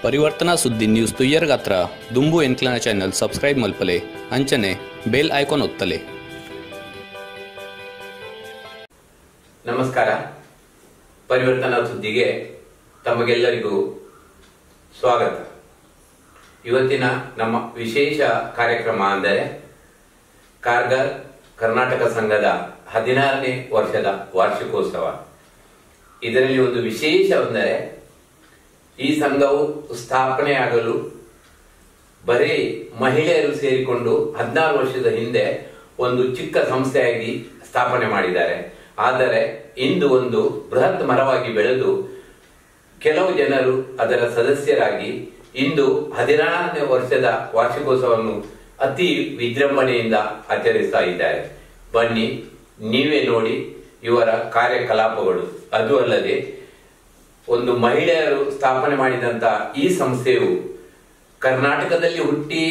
ಪರಿವರ್ತನಾ ಸುದ್ದಿ ನ್ಯೂಸ್ ತುಯ್ಯರ್ಗಾತ್ರ ದುಂಬು ಎಂಕ್ಲನ ಚಾನೆಲ್ ಸಬ್ಸ್ಕ್ರೈಬ್ ಮಲ್ಪಲೆ ಅಂಚನೆ ಬೆಲ್ ಐಕಾನ್ ಒತ್ತಲೆ. ನಮಸ್ಕಾರ. ಪರಿವರ್ತನಾ ಸುದ್ದಿಗೆ ತಮಗೆಲ್ಲರಿಗೂ ಸ್ವಾಗತ. ಇವತ್ತಿನ ನಮ್ಮ ವಿಶೇಷ ಕಾರ್ಯಕ್ರಮ ಅಂದರೆ ಕಾರ್ಗರ್ ಕರ್ನಾಟಕ ಸಂಘದ 16ನೇ ವರ್ಷದ ವಾರ್ಷಿಕೋತ್ಸವ. ಇದರಲ್ಲಿ ಒಂದು ವಿಶೇಷವೆಂದರೆ ಈ ಸಂಘವು ಸ್ಥಾಪನೆಯಾಗಲು ಬರೀ ಮಹಿಳೆಯರು ಸೇರಿಕೊಂಡು 16 ವರ್ಷದ ಹಿಂದೆ ಒಂದು ಚಿಕ್ಕ ಸಂಸ್ಥೆಯಾಗಿ ಸ್ಥಾಪನೆ ಮಾಡಿದ್ದಾರೆ. ಆದರೆ ಇಂದು ಒಂದು ಬೃಹತ್ ಮರವಾಗಿ ಬೆಳೆದು ಕೆಲವು ಜನರು ಅದರ ಸದಸ್ಯರಾಗಿ ಇಂದು 16ನೇ ವರ್ಷದ ವಾರ್ಷಿಕೋತ್ಸವವನ್ನು ಅತಿ ವಿಜೃಂಭಣೆಯಿಂದ ಆಚರಿಸ್ತಾ ಇದ್ದಾರೆ. ಬನ್ನಿ, ನೀವೇ ನೋಡಿ ಇವರ ಕಾರ್ಯಕಲಾಪಗಳು. ಅದು ಅಲ್ಲದೆ ಒಂದು ಮಹಿಳೆಯರು ಸ್ಥಾಪನೆ ಮಾಡಿದಂತ ಈ ಸಂಸ್ಥೆಯು ಕರ್ನಾಟಕದಲ್ಲಿ ಹುಟ್ಟಿ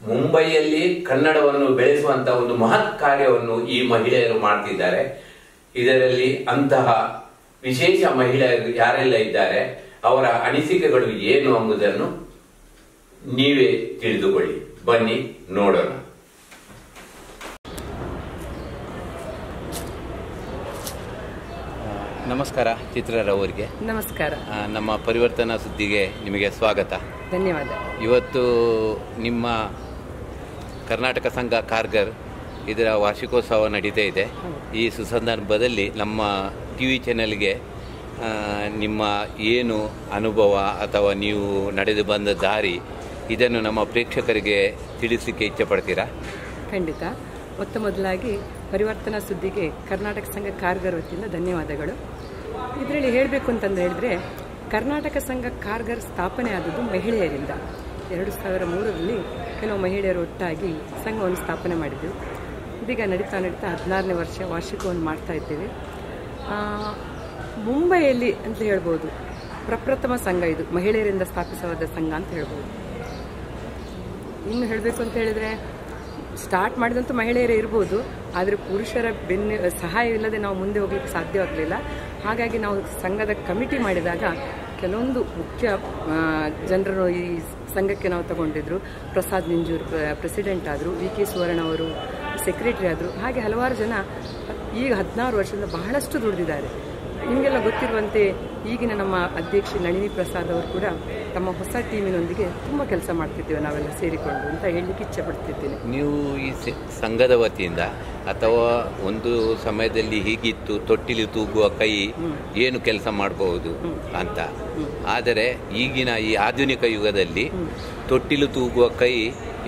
ಮುಂಬೈಯಲ್ಲಿ ಕನ್ನಡವನ್ನು ಬೆಳೆಸುವಂತ ಒಂದು ಮಹತ್ ಕಾರ್ಯವನ್ನು ಈ ಮಹಿಳೆಯರು ಮಾಡ್ತಿದ್ದಾರೆ. ಇದರಲ್ಲಿ ಅಂತಹ ವಿಶೇಷ ಮಹಿಳೆಯರು ಯಾರೆಲ್ಲ ಇದ್ದಾರೆ, ಅವರ ಅನಿಸಿಕೆಗಳು ಏನು ಎಂಬುದನ್ನು ನೀವೇ ತಿಳಿದುಕೊಳ್ಳಿ. ಬನ್ನಿ ನೋಡೋಣ. ನಮಸ್ಕಾರ ಚಿತ್ರರವರಿಗೆ. ನಮಸ್ಕಾರ. ನಮ್ಮ ಪರಿವರ್ತನಾ ಸುದ್ದಿಗೆ ನಿಮಗೆ ಸ್ವಾಗತ. ಧನ್ಯವಾದ. ಇವತ್ತು ನಿಮ್ಮ ಕರ್ನಾಟಕ ಸಂಘ ಕಾರ್ಗರ್ ಇದರ ವಾರ್ಷಿಕೋತ್ಸವ ನಡೀತಾ ಇದೆ. ಈ ಸುಸಂದರ್ಭದಲ್ಲಿ ನಮ್ಮ ಟಿವಿ ಚಾನೆಲ್ಗೆ ನಿಮ್ಮ ಏನು ಅನುಭವ ಅಥವಾ ನೀವು ನಡೆದು ಬಂದ ದಾರಿ ಇದನ್ನು ನಮ್ಮ ಪ್ರೇಕ್ಷಕರಿಗೆ ತಿಳಿಸಲಿಕ್ಕೆ ಇಚ್ಛೆಪಡ್ತೀರಾ? ಖಂಡಿತ. ಮೊತ್ತ ಮೊದಲಾಗಿ ಪರಿವರ್ತನಾ ಸುದ್ದಿಗೆ ಕರ್ನಾಟಕ ಸಂಘ ಕಾರ್ಗರ್ ವತಿಯಿಂದ ಧನ್ಯವಾದಗಳು. ಇದರಲ್ಲಿ ಹೇಳಬೇಕು ಅಂತಂದು ಹೇಳಿದ್ರೆ, ಕರ್ನಾಟಕ ಸಂಘ ಕಾರ್ಗರ್ ಸ್ಥಾಪನೆ ಆದದ್ದು ಮಹಿಳೆಯರಿಂದ. 2003ರಲ್ಲಿ ಕೆಲವು ಮಹಿಳೆಯರು ಒಟ್ಟಾಗಿ ಸಂಘವನ್ನು ಸ್ಥಾಪನೆ ಮಾಡಿದ್ದೆವು. ಇದೀಗ ನಡೀತಾ 16ನೇ ವರ್ಷ ವಾರ್ಷಿಕವನ್ನು ಮಾಡ್ತಾ ಇದ್ದೇವೆ. ಮುಂಬೈಯಲ್ಲಿ ಅಂತ ಹೇಳ್ಬೋದು ಪ್ರಪ್ರಥಮ ಸಂಘ ಇದು, ಮಹಿಳೆಯರಿಂದ ಸ್ಥಾಪಿಸವಾದ ಸಂಘ ಅಂತ ಹೇಳ್ಬೋದು. ಇನ್ನು ಹೇಳಬೇಕು ಅಂತ ಹೇಳಿದ್ರೆ, ಸ್ಟಾರ್ಟ್ ಮಾಡಿದಂತೂ ಮಹಿಳೆಯರೇ ಇರ್ಬೋದು, ಆದರೆ ಪುರುಷರ ಸಹಾಯವಿಲ್ಲದೆ ನಾವು ಮುಂದೆ ಹೋಗ್ಲಿಕ್ಕೆ ಸಾಧ್ಯವಾಗಲಿಲ್ಲ. ಹಾಗಾಗಿ ನಾವು ಸಂಘದ ಕಮಿಟಿ ಮಾಡಿದಾಗ ಕೆಲವೊಂದು ಮುಖ್ಯ ಜನರು ಈ ಸಂಘಕ್ಕೆ ನಾವು ತಗೊಂಡಿದ್ರು. ಪ್ರಸಾದ್ ನಿಂಜೂರ್ ಪ್ರೆಸಿಡೆಂಟ್ ಆದರು, ವಿ ಕೆ ಸುವರ್ಣ ಅವರು ಸೆಕ್ರೆಟರಿ ಆದರು. ಹಾಗೆ ಹಲವಾರು ಜನ ಈಗ 16 ವರ್ಷದಿಂದ ಬಹಳಷ್ಟು ದುಡಿದಿದ್ದಾರೆ. ನಿಮಗೆಲ್ಲ ಗೊತ್ತಿರುವಂತೆ ಈಗಿನ ನಮ್ಮ ಅಧ್ಯಕ್ಷೆ ನಳಿನಿ ಪ್ರಸಾದ್ ಅವರು ಕೂಡ ತಮ್ಮ ಹೊಸ ಟೀಮಿನೊಂದಿಗೆ ತುಂಬ ಕೆಲಸ ಮಾಡ್ತಿದ್ದೇವೆ ನಾವೆಲ್ಲ ಸೇರಿಕೊಂಡು ಅಂತ ಹೇಳಲಿಕ್ಕೆ ಇಚ್ಛೆ ಪಡ್ತಿದ್ದೇನೆ. ನೀವು ಈ ಸಂಘದ ವತಿಯಿಂದ ಅಥವಾ ಒಂದು ಸಮಯದಲ್ಲಿ ಹೀಗಿತ್ತು, ತೊಟ್ಟಿಲು ತೂಗುವ ಕೈ ಏನು ಕೆಲಸ ಮಾಡಬಹುದು ಅಂತ, ಆದರೆ ಈಗಿನ ಈ ಆಧುನಿಕ ಯುಗದಲ್ಲಿ ತೊಟ್ಟಿಲು ತೂಗುವ ಕೈ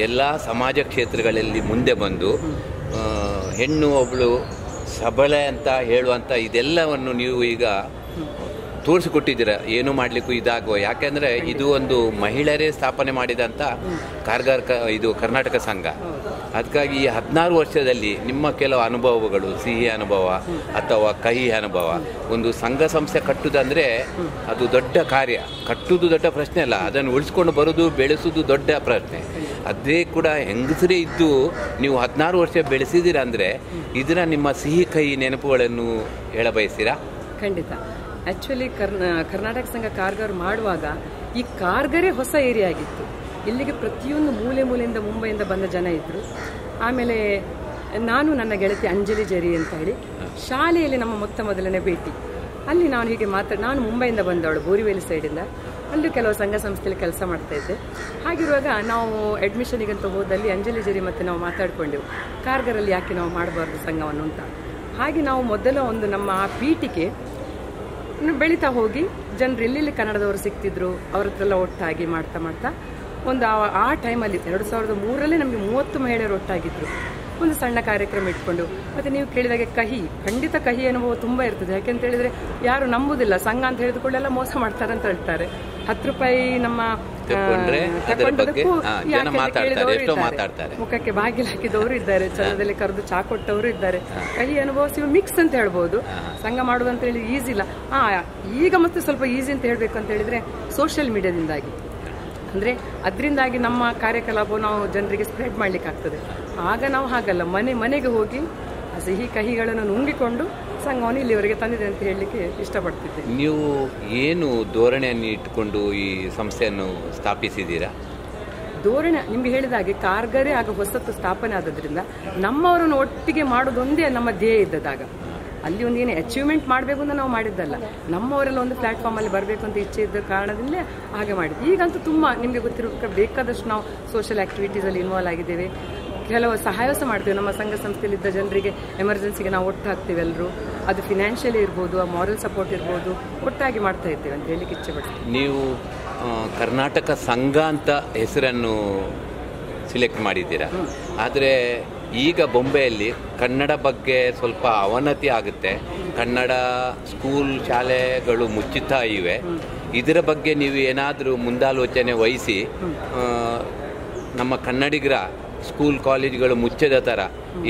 ಎಲ್ಲ ಸಮಾಜ ಕ್ಷೇತ್ರಗಳಲ್ಲಿ ಮುಂದೆ ಬಂದು ಹೆಣ್ಣು ಒಬ್ಬಳು ಸಬಳೆ ಅಂತ ಹೇಳುವಂಥ ಇದೆಲ್ಲವನ್ನು ನೀವು ಈಗ ತೋರಿಸಿಕೊಟ್ಟಿದ್ದೀರ. ಏನು ಮಾಡಲಿಕ್ಕೂ ಇದಾಗುವ, ಯಾಕೆಂದರೆ ಇದು ಒಂದು ಮಹಿಳೆಯರೇ ಸ್ಥಾಪನೆ ಮಾಡಿದಂಥ ಕಾರ್ಗರ್ ಇದು ಕರ್ನಾಟಕ ಸಂಘ. ಅದಕ್ಕಾಗಿ ಈ 16 ವರ್ಷದಲ್ಲಿ ನಿಮ್ಮ ಕೆಲವು ಅನುಭವಗಳು, ಸಿಹಿ ಅನುಭವ ಅಥವಾ ಕಹಿ ಅನುಭವ, ಒಂದು ಸಂಘ ಸಂಸ್ಥೆ ಕಟ್ಟುವುದಂದರೆ ಅದು ದೊಡ್ಡ ಕಾರ್ಯ. ಕಟ್ಟುವುದು ದೊಡ್ಡ ಪ್ರಶ್ನೆ ಅಲ್ಲ, ಅದನ್ನು ಉಳಿಸ್ಕೊಂಡು ಬರೋದು ಬೆಳೆಸೋದು ದೊಡ್ಡ ಪ್ರಶ್ನೆ. ಅದೇ ಕೂಡ ಹೆಂಗಸರೇ ಇದ್ದು ನೀವು 16 ವರ್ಷ ಬೆಳೆಸಿದ್ದೀರ ಅಂದರೆ ಇದರ ನಿಮ್ಮ ಸಿಹಿ ಕಹಿ ನೆನಪುಗಳನ್ನು ಹೇಳಬಯಸ್ತೀರಾ? ಖಂಡಿತ. ಆ್ಯಕ್ಚುಲಿ ಕರ್ನಾಟಕ ಸಂಘ ಕಾರ್ಗರ್ ಮಾಡುವಾಗ ಈ ಕಾರ್ಗರೇ ಹೊಸ ಏರಿಯಾ ಆಗಿತ್ತು. ಇಲ್ಲಿಗೆ ಪ್ರತಿಯೊಂದು ಮೂಲೆಯಿಂದ ಮುಂಬೈಯಿಂದ ಬಂದ ಜನ ಇದ್ದರು. ಆಮೇಲೆ ನಾನು ನನ್ನ ಗೆಳತಿ ಅಂಜಲಿ ಜರಿ ಅಂತ ಹೇಳಿ ಶಾಲೆಯಲ್ಲಿ ನಮ್ಮ ಮೊದಲನೇ ಭೇಟಿ. ಅಲ್ಲಿ ನಾನು ಹೀಗೆ ನಾನು ಮುಂಬೈಯಿಂದ ಬಂದವಳು, ಬೋರಿವೇಲಿ ಸೈಡಿಂದ. ಅಲ್ಲೂ ಕೆಲವು ಸಂಘ ಸಂಸ್ಥೆಯಲ್ಲಿ ಕೆಲಸ ಮಾಡ್ತಾ ಇದ್ದೆ. ಹಾಗಿರುವಾಗ ನಾವು ಅಡ್ಮಿಷನಿಗಂತ ಹೋದಲ್ಲಿ ಅಂಜಲಿ ಜರಿ ಮತ್ತು ನಾವು ಮಾತಾಡಿಕೊಂಡೆವು, ಕಾರ್ಗರಲ್ಲಿ ಯಾಕೆ ನಾವು ಮಾಡಬಾರ್ದು ಸಂಘವನ್ನು ಅಂತ. ಹಾಗೆ ನಾವು ಮೊದಲ ಒಂದು ನಮ್ಮ ಆ ಪೀಠಿಗೆ ಬೆಳೀತಾ ಹೋಗಿ ಜನರು ಎಲ್ಲೆಲ್ಲಿ ಕನ್ನಡದವರು ಸಿಗ್ತಿದ್ರು ಅವ್ರ ಹತ್ರೆಲ್ಲ ಒಟ್ಟಾಗಿ ಮಾಡ್ತಾ ಒಂದು ಆ ಟೈಮಲ್ಲಿ 2003ರಲ್ಲಿ ನಮಗೆ 30 ಮಹಿಳೆಯರು ಒಟ್ಟಾಗಿದ್ರು. ಒಂದು ಸಣ್ಣ ಕಾರ್ಯಕ್ರಮ ಇಟ್ಕೊಂಡು. ಮತ್ತು ನೀವು ಕೇಳಿದಾಗೆ ಖಂಡಿತ ಕಹಿ ಅನುಭವ ತುಂಬ ಇರ್ತದೆ. ಯಾಕೆಂತ ಹೇಳಿದ್ರೆ ಯಾರು ನಂಬುದಿಲ್ಲ, ಸಂಘ ಅಂತ ಹೇಳಿದುಕೊಳ್ಳೆಲ್ಲ ಮೋಸ ಮಾಡ್ತಾರೆ ಅಂತ ಹೇಳ್ತಾರೆ. 10 ರೂಪಾಯಿ ನಮ್ಮ ಮುಖಕ್ಕೆ ಬಾಗಿಲು ಹಾಕಿದವರು ಇದ್ದಾರೆ, ಚಂದದಲ್ಲಿ ಕರೆದು ಚಾ ಕೊಟ್ಟವರು ಇದ್ದಾರೆ. ಕಹಿ ಅನುಭವ ಮಿಕ್ಸ್ ಅಂತ ಹೇಳ್ಬೋದು. ಸಂಘ ಮಾಡುವುದಂತ ಹೇಳಿ ಈಸಿ ಇಲ್ಲ. ಈಗ ಮತ್ತೆ ಸ್ವಲ್ಪ ಈಸಿ ಅಂತ ಹೇಳ್ಬೇಕು ಅಂತ ಹೇಳಿದ್ರೆ ಸೋಷಿಯಲ್ ಮೀಡಿಯಾದಿಂದಾಗಿ, ಅಂದರೆ ಅದರಿಂದಾಗಿ ನಮ್ಮ ಕಾರ್ಯಕಲಾಪ ನಾವು ಜನರಿಗೆ ಸ್ಪ್ರೆಡ್ ಮಾಡ್ಲಿಕ್ಕೆ ಆಗ್ತದೆ. ಆಗ ನಾವು ಹಾಗಲ್ಲ, ಮನೆಗೆ ಹೋಗಿ ಸಿಹಿ ಕಹಿಗಳನ್ನು ನುಂಗಿಕೊಂಡು ಸಂಘವನ್ನು ಇಲ್ಲಿವರೆಗೆ ತಂದಿದೆ ಅಂತ ಹೇಳಲಿಕ್ಕೆ ಇಷ್ಟಪಡ್ತಿದ್ದೆ. ನೀವು ಏನು ಧೋರಣೆಯನ್ನು ಇಟ್ಟುಕೊಂಡು ಈ ಸಂಸ್ಥೆಯನ್ನು ಸ್ಥಾಪಿಸಿದ್ದೀರಾ? ಧೋರಣೆ ನಿಮ್ಗೆ ಹೇಳಿದ ಹಾಗೆ ಕಾರ್ಗರೇ ಆಗ ಹೊಸತು ಸ್ಥಾಪನೆ ಆದದ್ರಿಂದ ನಮ್ಮವರನ್ನು ಒಟ್ಟಿಗೆ ಮಾಡೋದೊಂದೇ ನಮ್ಮ ಧ್ಯೇಯ ಇದ್ದದಾಗ. ಅಲ್ಲಿ ಒಂದು ಏನು ಅಚೀವ್ಮೆಂಟ್ ಮಾಡಬೇಕು ಅಂತ ನಾವು ಮಾಡಿದ್ದಲ್ಲ, ನಮ್ಮವರೆಲ್ಲ ಒಂದು ಪ್ಲಾಟ್ಫಾರ್ಮಲ್ಲಿ ಬರಬೇಕು ಅಂತ ಇಚ್ಛೆ ಇದ್ದ ಕಾರಣದಿಂದಲೇ ಹಾಗೆ ಮಾಡಿದ್ವಿ. ಈಗಂತೂ ತುಂಬ ನಿಮಗೆ ಗೊತ್ತಿರೋ ಬೇಕಾದಷ್ಟು ನಾವು ಸೋಷಿಯಲ್ ಆ್ಯಕ್ಟಿವಿಟೀಸಲ್ಲಿ ಇನ್ವಾಲ್ವ್ ಆಗಿದ್ದೇವೆ. ಕೆಲವು ಸಹಾಯ ಸಹ ಮಾಡ್ತೀವಿ. ನಮ್ಮ ಸಂಘ ಸಂಸ್ಥೆಯಲ್ಲಿದ್ದ ಜನರಿಗೆ ಎಮರ್ಜೆನ್ಸಿಗೆ ನಾವು ಒಟ್ಟು ಹಾಕ್ತೀವಿ ಎಲ್ಲರೂ. ಅದು ಫಿನಾನ್ಷಿಯಲಿ ಇರ್ಬೋದು, ಆ ಮಾರಲ್ ಸಪೋರ್ಟ್ ಇರ್ಬೋದು, ಒಟ್ಟಾಗಿ ಮಾಡ್ತಾ ಇದ್ದೇವೆ ಅಂತ ಹೇಳಲಿಕ್ಕೆ ಇಚ್ಛೆ ಪಡ್ತೀವಿ. ನೀವು ಕರ್ನಾಟಕ ಸಂಘ ಅಂತ ಹೆಸರನ್ನು ಸಿಲೆಕ್ಟ್ ಮಾಡಿದ್ದೀರಾ, ಆದರೆ ಈಗ ಬೊಂಬೆಯಲ್ಲಿ ಕನ್ನಡ ಬಗ್ಗೆ ಸ್ವಲ್ಪ ಅವನತಿ ಆಗುತ್ತೆ. ಕನ್ನಡ ಸ್ಕೂಲ್ ಶಾಲೆಗಳು ಮುಚ್ಚುತ್ತಾ ಇವೆ. ಇದರ ಬಗ್ಗೆ ನೀವು ಏನಾದರೂ ಮುಂದಾಲೋಚನೆ ವಹಿಸಿ ನಮ್ಮ ಕನ್ನಡಿಗರ ಸ್ಕೂಲ್ ಕಾಲೇಜುಗಳು ಮುಚ್ಚದ ಥರ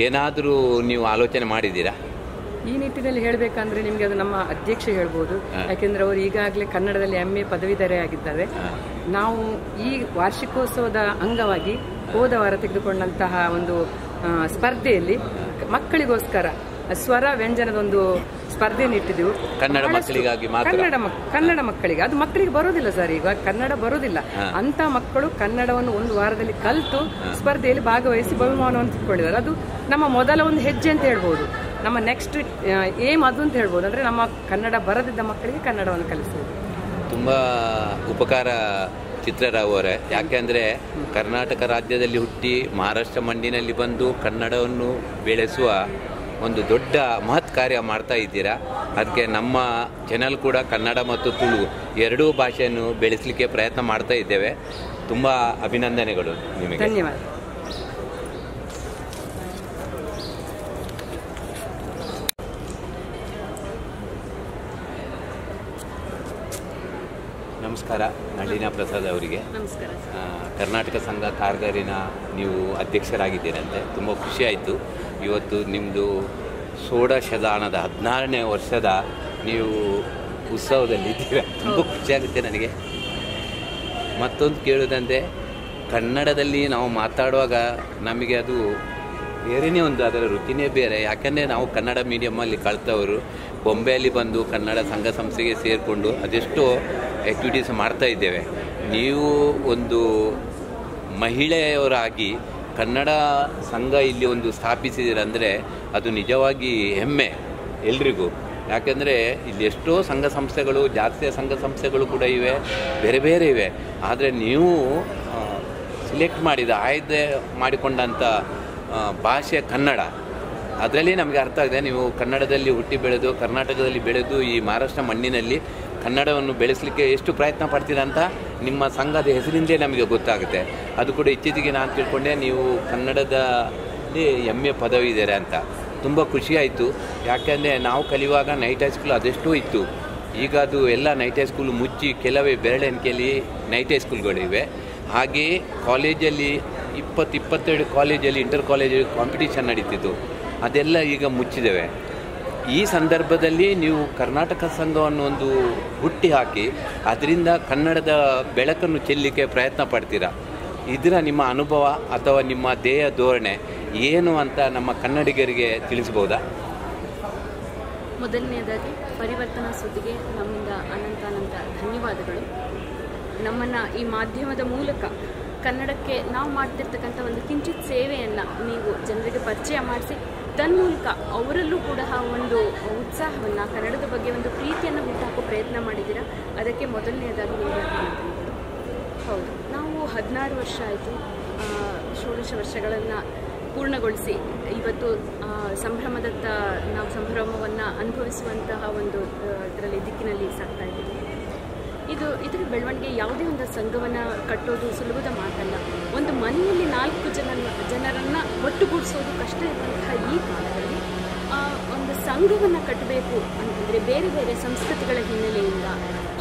ಏನಾದರೂ ನೀವು ಆಲೋಚನೆ ಮಾಡಿದ್ದೀರಾ? ಈ ನಿಟ್ಟಿನಲ್ಲಿ ಹೇಳಬೇಕಂದ್ರೆ ನಿಮಗೆ ಅದು ನಮ್ಮ ಅಧ್ಯಕ್ಷ ಹೇಳ್ಬೋದು. ಯಾಕೆಂದ್ರೆ ಅವರು ಈಗಾಗಲೇ ಕನ್ನಡದಲ್ಲಿ MA ಪದವೀಧರೆಯಾಗಿದ್ದಾರೆ. ನಾವು ಈ ವಾರ್ಷಿಕೋತ್ಸವದ ಅಂಗವಾಗಿ ಹೋದ ವಾರ ತೆಗೆದುಕೊಂಡಂತಹ ಒಂದು ಸ್ಪರ್ಧೆಯಲ್ಲಿ ಮಕ್ಕಳಿಗೋಸ್ಕರ ಸ್ವರ ವ್ಯಂಜನದೊಂದು ಸ್ಪರ್ಧೆಯನ್ನು ಇಟ್ಟಿದ್ದೆವು. ಕನ್ನಡ ಮಕ್ಕಳಿಗಾಗಿ ಕನ್ನಡ ಮಕ್ಕಳಿಗೆ. ಅದು ಮಕ್ಕಳಿಗೆ ಬರೋದಿಲ್ಲ ಸರ್, ಈಗ ಕನ್ನಡ ಬರೋದಿಲ್ಲ ಅಂತ ಮಕ್ಕಳು ಕನ್ನಡವನ್ನು ಒಂದು ವಾರದಲ್ಲಿ ಕಲಿತು ಸ್ಪರ್ಧೆಯಲ್ಲಿ ಭಾಗವಹಿಸಿ ಬಹುಮಾನವನ್ನು ತಿಳ್ಕೊಂಡಿದ್ದಾರೆ. ಅದು ನಮ್ಮ ಮೊದಲ ಒಂದು ಹೆಜ್ಜೆ ಅಂತ ಹೇಳ್ಬೋದು. ನಮ್ಮ ನೆಕ್ಸ್ಟ್ ಏಮ್ ಅದು ಅಂತ ಹೇಳ್ಬೋದು. ಅಂದರೆ ನಮ್ಮ ಕನ್ನಡ ಬರದಿದ್ದ ಮಕ್ಕಳಿಗೆ ಕನ್ನಡವನ್ನು ಕಲಿಸುವುದು. ತುಂಬ ಉಪಕಾರ ಚಿತ್ರರಾವ್ ಅವರೇ. ಯಾಕೆಂದರೆ ಕರ್ನಾಟಕ ರಾಜ್ಯದಲ್ಲಿ ಹುಟ್ಟಿ ಮಹಾರಾಷ್ಟ್ರ ಮಣ್ಣಿನಲ್ಲಿ ಬಂದು ಕನ್ನಡವನ್ನು ಬೆಳೆಸುವ ಒಂದು ದೊಡ್ಡ ಮಹತ್ ಕಾರ್ಯ ಮಾಡ್ತಾ ಇದ್ದೀರಾ. ಅದಕ್ಕೆ ನಮ್ಮ ಚಾನೆಲ್ ಕೂಡ ಕನ್ನಡ ಮತ್ತು ತುಳು ಎರಡೂ ಭಾಷೆಯನ್ನು ಬೆಳೆಸಲಿಕ್ಕೆ ಪ್ರಯತ್ನ ಮಾಡ್ತಾ ಇದ್ದೇವೆ. ತುಂಬ ಅಭಿನಂದನೆಗಳು ನಿಮಗೆ. ಧನ್ಯವಾದ. ನಮಸ್ಕಾರ. ನಳಿನಾ ಪ್ರಸಾದ್ ಅವರಿಗೆ. ನಮಸ್ಕಾರ. ಕರ್ನಾಟಕ ಸಂಘ ಕಾರ್ಗರಿನ ನೀವು ಅಧ್ಯಕ್ಷರಾಗಿದ್ದೀರಂತೆ, ತುಂಬ ಖುಷಿಯಾಯಿತು. ಇವತ್ತು ನಿಮ್ಮದು ಷೋಡಶದಾನದ 16ನೇ ವರ್ಷದ ನೀವು ಉತ್ಸವದಲ್ಲಿದ್ದೀರಾ. ತುಂಬ ಖುಷಿಯಾಗುತ್ತೆ ನನಗೆ. ಮತ್ತೊಂದು ಕೇಳೋದಂದರೆ, ಕನ್ನಡದಲ್ಲಿ ನಾವು ಮಾತಾಡುವಾಗ ನಮಗೆ ಅದು ಬೇರೆಯೇ ಒಂದು, ಅದರ ರುಚಿನೇ ಬೇರೆ. ಯಾಕೆಂದರೆ ನಾವು ಕನ್ನಡ ಮೀಡಿಯಮ್ಮಲ್ಲಿ ಕಲಿತವರು ಬೊಂಬೆಯಲ್ಲಿ ಬಂದು ಕನ್ನಡ ಸಂಘ ಸಂಸ್ಥೆಗೆ ಸೇರಿಕೊಂಡು ಅದೆಷ್ಟೋ ಆ್ಯಕ್ಟಿವಿಟೀಸ್ ಮಾಡ್ತಾ ಇದ್ದೇವೆ. ನೀವು ಒಂದು ಮಹಿಳೆಯವರಾಗಿ ಕನ್ನಡ ಸಂಘ ಇಲ್ಲಿ ಒಂದು ಸ್ಥಾಪಿಸಿದ್ದೀರಂದರೆ ಅದು ನಿಜವಾಗಿ ಹೆಮ್ಮೆ ಎಲ್ರಿಗೂ. ಯಾಕೆಂದರೆ ಇಲ್ಲಿ ಎಷ್ಟೋ ಸಂಘ ಸಂಸ್ಥೆಗಳು, ಜಾತಿಯ ಸಂಘ ಸಂಸ್ಥೆಗಳು ಕೂಡ ಇವೆ, ಬೇರೆ ಬೇರೆ ಇವೆ. ಆದರೆ ನೀವು ಸಿಲೆಕ್ಟ್ ಮಾಡಿದ, ಆಯ್ಕೆ ಮಾಡಿಕೊಂಡಂಥ ಭಾಷೆ ಕನ್ನಡ. ಅದರಲ್ಲಿ ನಮಗೆ ಅರ್ಥ ಆಗಿದೆ, ನೀವು ಕನ್ನಡದಲ್ಲಿ ಹುಟ್ಟಿ ಬೆಳೆದು ಕರ್ನಾಟಕದಲ್ಲಿ ಬೆಳೆದು ಈ ಮಹಾರಾಷ್ಟ್ರ ಮಣ್ಣಿನಲ್ಲಿ ಕನ್ನಡವನ್ನು ಬೆಳೆಸಲಿಕ್ಕೆ ಎಷ್ಟು ಪ್ರಯತ್ನ ಪಡ್ತೀರಾ ಅಂತ ನಿಮ್ಮ ಸಂಘದ ಹೆಸರಿಂದೇ ನಮಗೆ ಗೊತ್ತಾಗುತ್ತೆ. ಅದು ಕೂಡ ಇತ್ತೀಚೆಗೆ ನಾನು ತಿಳ್ಕೊಂಡೆ ನೀವು ಕನ್ನಡದಲ್ಲಿ MA ಪದವಿದ್ದಾರೆ ಅಂತ. ತುಂಬ ಖುಷಿಯಾಯಿತು. ಯಾಕೆಂದರೆ ನಾವು ಕಲಿಯುವಾಗ ನೈಟ್ ಹೈಸ್ಕೂಲ್ ಅದೆಷ್ಟೋ ಇತ್ತು. ಈಗ ಅದು ಎಲ್ಲ ನೈಟ್ ಹೈಸ್ಕೂಲು ಮುಚ್ಚಿ ಕೆಲವೇ ಬೆರಳೆಣಿಕೆಯಲ್ಲಿ ನೈಟ್ ಹೈಸ್ಕೂಲ್ಗಳಿವೆ. ಹಾಗೆಯೇ ಕಾಲೇಜಲ್ಲಿ 22 ಕಾಲೇಜಲ್ಲಿ ಇಂಟರ್ ಕಾಲೇಜ್ ಕಾಂಪಿಟೀಷನ್ ನಡೀತಿತ್ತು, ಅದೆಲ್ಲ ಈಗ ಮುಚ್ಚಿದ್ದೇವೆ. ಈ ಸಂದರ್ಭದಲ್ಲಿ ನೀವು ಕರ್ನಾಟಕ ಸಂಘವನ್ನು ಒಂದು ಹುಟ್ಟಿ ಹಾಕಿ ಅದರಿಂದ ಕನ್ನಡದ ಬೆಳಕನ್ನು ಚೆಲ್ಲಲಿಕ್ಕೆ ಪ್ರಯತ್ನ ಪಡ್ತೀರಾ. ಇದರ ನಿಮ್ಮ ಅನುಭವ ಅಥವಾ ನಿಮ್ಮ ಧ್ಯೇಯ ಧೋರಣೆ ಏನು ಅಂತ ನಮ್ಮ ಕನ್ನಡಿಗರಿಗೆ ತಿಳಿಸ್ಬೋದಾ? ಮೊದಲನೇದಾಗಿ ಪರಿವರ್ತನಾ ಸುದ್ದಿಗೆ ನಮ್ಮಿಂದ ಅನಂತ ಧನ್ಯವಾದಗಳು. ನಮ್ಮನ್ನು ಈ ಮಾಧ್ಯಮದ ಮೂಲಕ ಕನ್ನಡಕ್ಕೆ ನಾವು ಮಾಡ್ತಿರ್ತಕ್ಕಂಥ ಒಂದು ಕಿಂಚಿತ್ ಸೇವೆಯನ್ನು ನೀವು ಜನರಿಗೆ ಪರಿಚಯ ಮಾಡಿಸಿ ತನ್ಮೂಲಕ ಅವರಲ್ಲೂ ಕೂಡ ಒಂದು ಉತ್ಸಾಹವನ್ನು, ಕನ್ನಡದ ಬಗ್ಗೆ ಒಂದು ಪ್ರೀತಿಯನ್ನು ಹುಟ್ಟಾಕೋ ಪ್ರಯತ್ನ ಮಾಡಿದ್ದೀರಾ. ಅದಕ್ಕೆ ಮೊದಲನೇದಾಗಿ ನಿಮಗೆ ಅಭಿನಂದನೆಗಳು. ಹೌದು, ನಾವು 16 ವರ್ಷ ಆಯಿತು, ಷೋಡಶ ವರ್ಷಗಳನ್ನು ಪೂರ್ಣಗೊಳಿಸಿ ಇವತ್ತು ಸಂಭ್ರಮದತ್ತ ನಾವು ಸಂಭ್ರಮವನ್ನು ಅನುಭವಿಸುವಂತಹ ಒಂದು ಇದರಲ್ಲಿ ದಿಕ್ಕಿನಲ್ಲಿ ಸಾಗ್ತಾ ಇದ್ದೀವಿ. ಇದರ ಬೆಳವಣಿಗೆ ಯಾವುದೇ ಒಂದು ಸಂಘವನ್ನು ಕಟ್ಟೋದು ಸುಲಭದ ಮಾತಲ್ಲ. ಒಂದು ಮನೆಯಲ್ಲಿ 4 ಜನರನ್ನು ಒಟ್ಟುಗೂಡಿಸೋದು ಕಷ್ಟ ಇರುವಂತಹ ಈ ಕಾಲದಲ್ಲಿ ಒಂದು ಸಂಘವನ್ನು ಕಟ್ಟಬೇಕು ಅಂತಂದರೆ ಬೇರೆ ಬೇರೆ ಸಂಸ್ಕೃತಿಗಳ ಹಿನ್ನೆಲೆಯಿಂದ,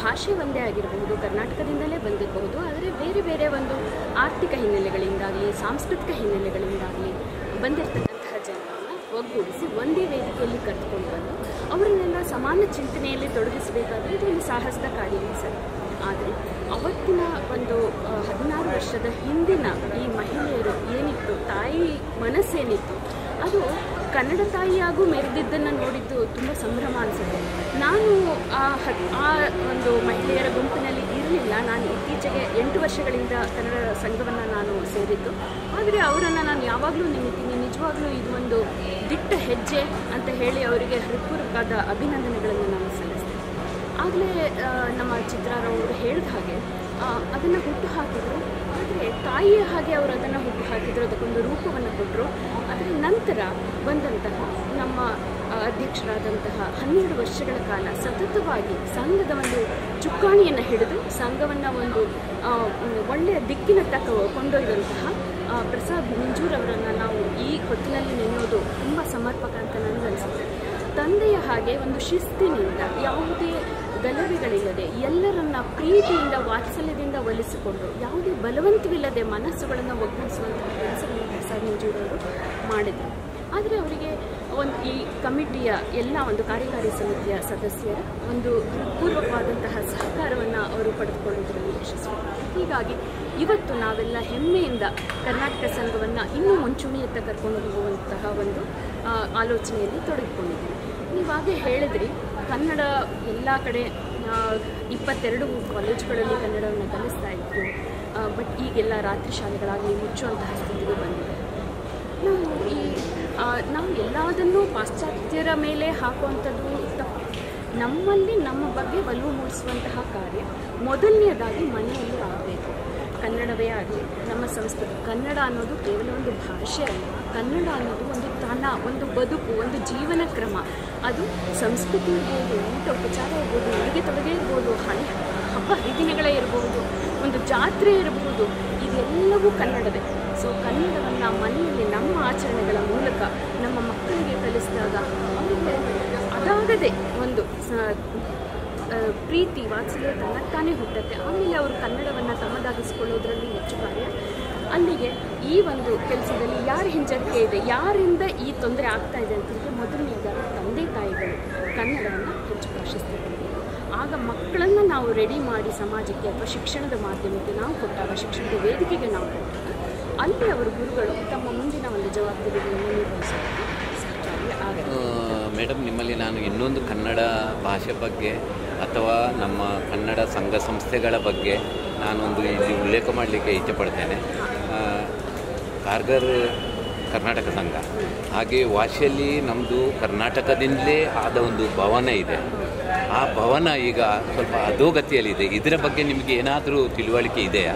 ಭಾಷೆ ಒಂದೇ ಆಗಿರಬಹುದು, ಕರ್ನಾಟಕದಿಂದಲೇ ಬಂದಿರಬಹುದು, ಆದರೆ ಬೇರೆ ಬೇರೆ ಒಂದು ಆರ್ಥಿಕ ಹಿನ್ನೆಲೆಗಳಿಂದಾಗಲಿ ಸಾಂಸ್ಕೃತಿಕ ಹಿನ್ನೆಲೆಗಳಿಂದಾಗಲಿ ಬಂದಿರತಕ್ಕಂತಹ ಜನರನ್ನು ಒಗ್ಗೂಡಿಸಿ ಒಂದೇ ವೇದಿಕೆಯಲ್ಲಿ ಕರೆದುಕೊಂಡು ಬಂದು ಅವರನ್ನೆಲ್ಲ ಸಮಾನ ಚಿಂತನೆಯಲ್ಲಿ ತೊಡಗಿಸಬೇಕಾದ್ರೆ ಇದು ಒಂದು ಸಾಹಸದ ಕಾರ್ಯವೇ ಸರ್. ಆದರೆ ಅವತ್ತಿನ ಒಂದು 16 ವರ್ಷದ ಹಿಂದಿನ ಈ ಮಹಿಳೆಯರು ಏನಿತ್ತು, ತಾಯಿ ಮನಸ್ಸೇನಿತ್ತು, ಅದು ಕನ್ನಡ ತಾಯಿಯಾಗೂ ಮೆರೆದಿದ್ದನ್ನು ನೋಡಿದ್ದು ತುಂಬ ಸಂಭ್ರಮ ಅನಿಸುತ್ತೆ. ನಾನು ಆ ಒಂದು ಮಹಿಳೆಯರ ಗುಂಪಿನಲ್ಲಿ ಇರಲಿಲ್ಲ. ನಾನು ಇತ್ತೀಚೆಗೆ 8 ವರ್ಷಗಳಿಂದ ಕನ್ನಡ ಸಂಘವನ್ನು ನಾನು ಸೇರಿದ್ದು. ಆದರೆ ಅವರನ್ನು ನಾನು ಯಾವಾಗಲೂ ನೆನೀತೀನಿ. ನಿಜವಾಗ್ಲೂ ಇದು ಒಂದು ದಿಟ್ಟ ಹೆಜ್ಜೆ ಅಂತ ಹೇಳಿ ಅವರಿಗೆ ಹೃತ್ಪೂರ್ವಕವಾದ ಅಭಿನಂದನೆಗಳನ್ನು ನಾನು ಸಲ್ಲಿಸ್ತೇನೆ. ಆಗಲೇ ನಮ್ಮ ಚಿತ್ರಾರವರು ಹೇಳಿದ ಹಾಗೆ ಅದನ್ನು ಹುಟ್ಟು ಹಾಕಿದರು. ಆದರೆ ತಾಯಿಯ ಹಾಗೆ ಅವರು ಅದನ್ನು ಹುಟ್ಟು ಹಾಕಿದರು, ಅದಕ್ಕೊಂದು ರೂಪವನ್ನು ಕೊಟ್ಟರು. ಅದರ ನಂತರ ಬಂದಂತಹ ನಮ್ಮ ಅಧ್ಯಕ್ಷರಾದಂತಹ 12 ವರ್ಷಗಳ ಕಾಲ ಸತತವಾಗಿ ಸಂಘದ ಒಂದು ಚುಕ್ಕಾಣಿಯನ್ನು ಹಿಡಿದು ಸಂಘವನ್ನು ಒಂದು ಒಳ್ಳೆಯ ದಿಕ್ಕಿನತ್ತ ಕೊಂಡೊಯ್ದಂತಹ ಪ್ರಸಾದ್ ಮಿಂಜೂರವರನ್ನು ನಾವು ಈ ಹೊತ್ತಿನಲ್ಲಿ ನೆನೆಯೋದು ತುಂಬ ಸಮರ್ಪಕ ಅಂತ ನನಗನ್ನಿಸುತ್ತೆ. ತಂದೆಯ ಹಾಗೆ ಒಂದು ಶಿಸ್ತಿನಿಂದ, ಯಾವುದೇ ಗಲಭೆಗಳಿಲ್ಲದೆ, ಎಲ್ಲರನ್ನ ಪ್ರೀತಿಯಿಂದ ವಾತ್ಸಲ್ಯದಿಂದ ಒಲಿಸಿಕೊಂಡು, ಯಾವುದೇ ಬಲವಂತವಿಲ್ಲದೆ ಮನಸ್ಸುಗಳನ್ನು ಒಗ್ಗೂಡಿಸುವಂತಹ ಕೆಲಸವನ್ನು ಪ್ರಸಾದ್ ಮಿಂಜೂರವರು ಮಾಡಿದರು. ಆದರೆ ಅವರಿಗೆ ಈ ಕಮಿಟಿಯ ಎಲ್ಲ ಒಂದು ಕಾರ್ಯಕಾರಿ ಸಮಿತಿಯ ಸದಸ್ಯರ ಒಂದು ಹೃತ್ಪೂರ್ವಕವಾದಂತಹ ಸಹಕಾರವನ್ನು ಅವರು ಪಡೆದುಕೊಳ್ಳುವುದರಲ್ಲಿ ಯಶಸ್ವಿಯಾಗಿದೆ. ಹೀಗಾಗಿ ಇವತ್ತು ನಾವೆಲ್ಲ ಹೆಮ್ಮೆಯಿಂದ ಕರ್ನಾಟಕ ಸಂಘವನ್ನು ಇನ್ನೂ ಮುಂಚೂಣಿಯತ್ತ ಕರ್ಕೊಂಡು ಹೋಗುವಂತಹ ಒಂದು ಆಲೋಚನೆಯಲ್ಲಿ ತೊಡಗಿಕೊಂಡಿದ್ದೀವಿ. ನೀವಾಗೇ ಹೇಳಿದ್ರಿ, ಕನ್ನಡ ಎಲ್ಲ ಕಡೆ 22 ಕಾಲೇಜುಗಳಲ್ಲಿ ಕನ್ನಡವನ್ನು ಕಲಿಸ್ತಾ ಇದ್ರು. ಬಟ್ ಈಗೆಲ್ಲ ರಾತ್ರಿ ಶಾಲೆಗಳಾಗಲಿ ಮುಚ್ಚುವಂತಹ ಸ್ಥಿತಿಗೆ ಬಂದಿದೆ. ನಾವು ಎಲ್ಲದನ್ನೂ ಪಾಶ್ಚಾತ್ಯರ ಮೇಲೆ ಹಾಕುವಂಥದ್ದು ತಪ್ಪು. ನಮ್ಮಲ್ಲಿ ನಮ್ಮ ಬಗ್ಗೆ ಒಲವು ಮೂಡಿಸುವಂತಹ ಕಾರ್ಯ ಮೊದಲನೆಯದಾಗಿ ಮನೆಯಲ್ಲಿ ಆಗಬೇಕು. ಕನ್ನಡವೇ ಆಗಲಿ, ನಮ್ಮ ಸಂಸ್ಕೃತಿ. ಕನ್ನಡ ಅನ್ನೋದು ಕೇವಲ ಒಂದು ಭಾಷೆ ಅಲ್ಲ. ಕನ್ನಡ ಅನ್ನೋದು ಒಂದು ತನ, ಒಂದು ಬದುಕು, ಒಂದು ಜೀವನ ಕ್ರಮ. ಅದು ಸಂಸ್ಕೃತಿ ಇರ್ಬೋದು, ಊಟ ಉಪಚಾರ ಇರ್ಬೋದು, ಉಡುಗೆ ತೊಡುಗೆ ಇರ್ಬೋದು, ಹಬ್ಬ ಹರಿದಿನಗಳೇ ಇರ್ಬೋದು, ಒಂದು ಜಾತ್ರೆ ಇರಬಹುದು, ಇದೆಲ್ಲವೂ ಕನ್ನಡವೇ. ಸೊ ಕನ್ನಡವನ್ನು ಮನೆಯಲ್ಲಿ ನಮ್ಮ ಆಚರಣೆಗಳ ಮೂಲಕ ನಮ್ಮ ಮಕ್ಕಳಿಗೆ ಕಲಿಸಿದಾಗ ಅವರಿಗೆ ಅದಾಗದೆ ಒಂದು ಪ್ರೀತಿ ವಾತ್ಸಲ್ಯ ತನ್ನತ್ತಾನೇ ಹುಟ್ಟುತ್ತೆ. ಆಮೇಲೆ ಅವರು ಕನ್ನಡವನ್ನು ತಮ್ಮದಾಗಿಸಿಕೊಳ್ಳೋದ್ರಲ್ಲಿ ಹೆಚ್ಚು ಕಾರ್ಯ. ಅಲ್ಲಿಗೆ ಈ ಒಂದು ಕೆಲಸದಲ್ಲಿ ಯಾರ ಹಿಂಜರಿಕೆ ಇದೆ, ಯಾರಿಂದ ಈ ತೊಂದರೆ ಆಗ್ತಾ ಇದೆ ಅಂತಂದರೆ ಮೊದಲನೇದಾಗಿ ತಂದೆ ತಾಯಿಗಳು ಕನ್ನಡವನ್ನು ಹೆಚ್ಚು ಪ್ರಾಶಸ್ತ್ಯ ಕೊಡಬೇಕು. ಆಗ ಮಕ್ಕಳನ್ನು ನಾವು ರೆಡಿ ಮಾಡಿ ಸಮಾಜಕ್ಕೆ ಅಥವಾ ಶಿಕ್ಷಣದ ಮಾಧ್ಯಮಕ್ಕೆ ನಾವು ಕೊಟ್ಟಾಗ, ಶಿಕ್ಷಣದ ವೇದಿಕೆಗೆ ನಾವು ಕೊಟ್ಟಾಗ, ಅಲ್ಲಿ ಅವರು ಗುರುಗಳು ತಮ್ಮ ಮುಂದಿನ ಒಂದು ಜವಾಬ್ದಾರಿಗಳನ್ನು ನಿರ್ವಹಿಸೋದಕ್ಕೆ ಸಹಕಾರಿ ಆಗುತ್ತೆ. ಮೇಡಮ್, ನಿಮ್ಮಲ್ಲಿ ನಾನು ಇನ್ನೊಂದು ಕನ್ನಡ ಭಾಷೆ ಬಗ್ಗೆ ಅಥವಾ ನಮ್ಮ ಕನ್ನಡ ಸಂಘ ಸಂಸ್ಥೆಗಳ ಬಗ್ಗೆ ನಾನೊಂದು ಇಲ್ಲಿ ಉಲ್ಲೇಖ ಮಾಡಲಿಕ್ಕೆ ಇಚ್ಛೆಪಡ್ತೇನೆ. ಕಾರ್ಗರ್ ಕರ್ನಾಟಕ ಸಂಘ, ಹಾಗೆ ವಾಶಿಯಲ್ಲಿ ನಮ್ಮದು ಕರ್ನಾಟಕದಿಂದಲೇ ಆದ ಒಂದು ಭವನ ಇದೆ. ಆ ಭವನ ಈಗ ಸ್ವಲ್ಪ ಅಧೋಗತಿಯಲ್ಲಿದೆ. ಇದರ ಬಗ್ಗೆ ನಿಮಗೆ ಏನಾದರೂ ತಿಳುವಳಿಕೆ ಇದೆಯಾ?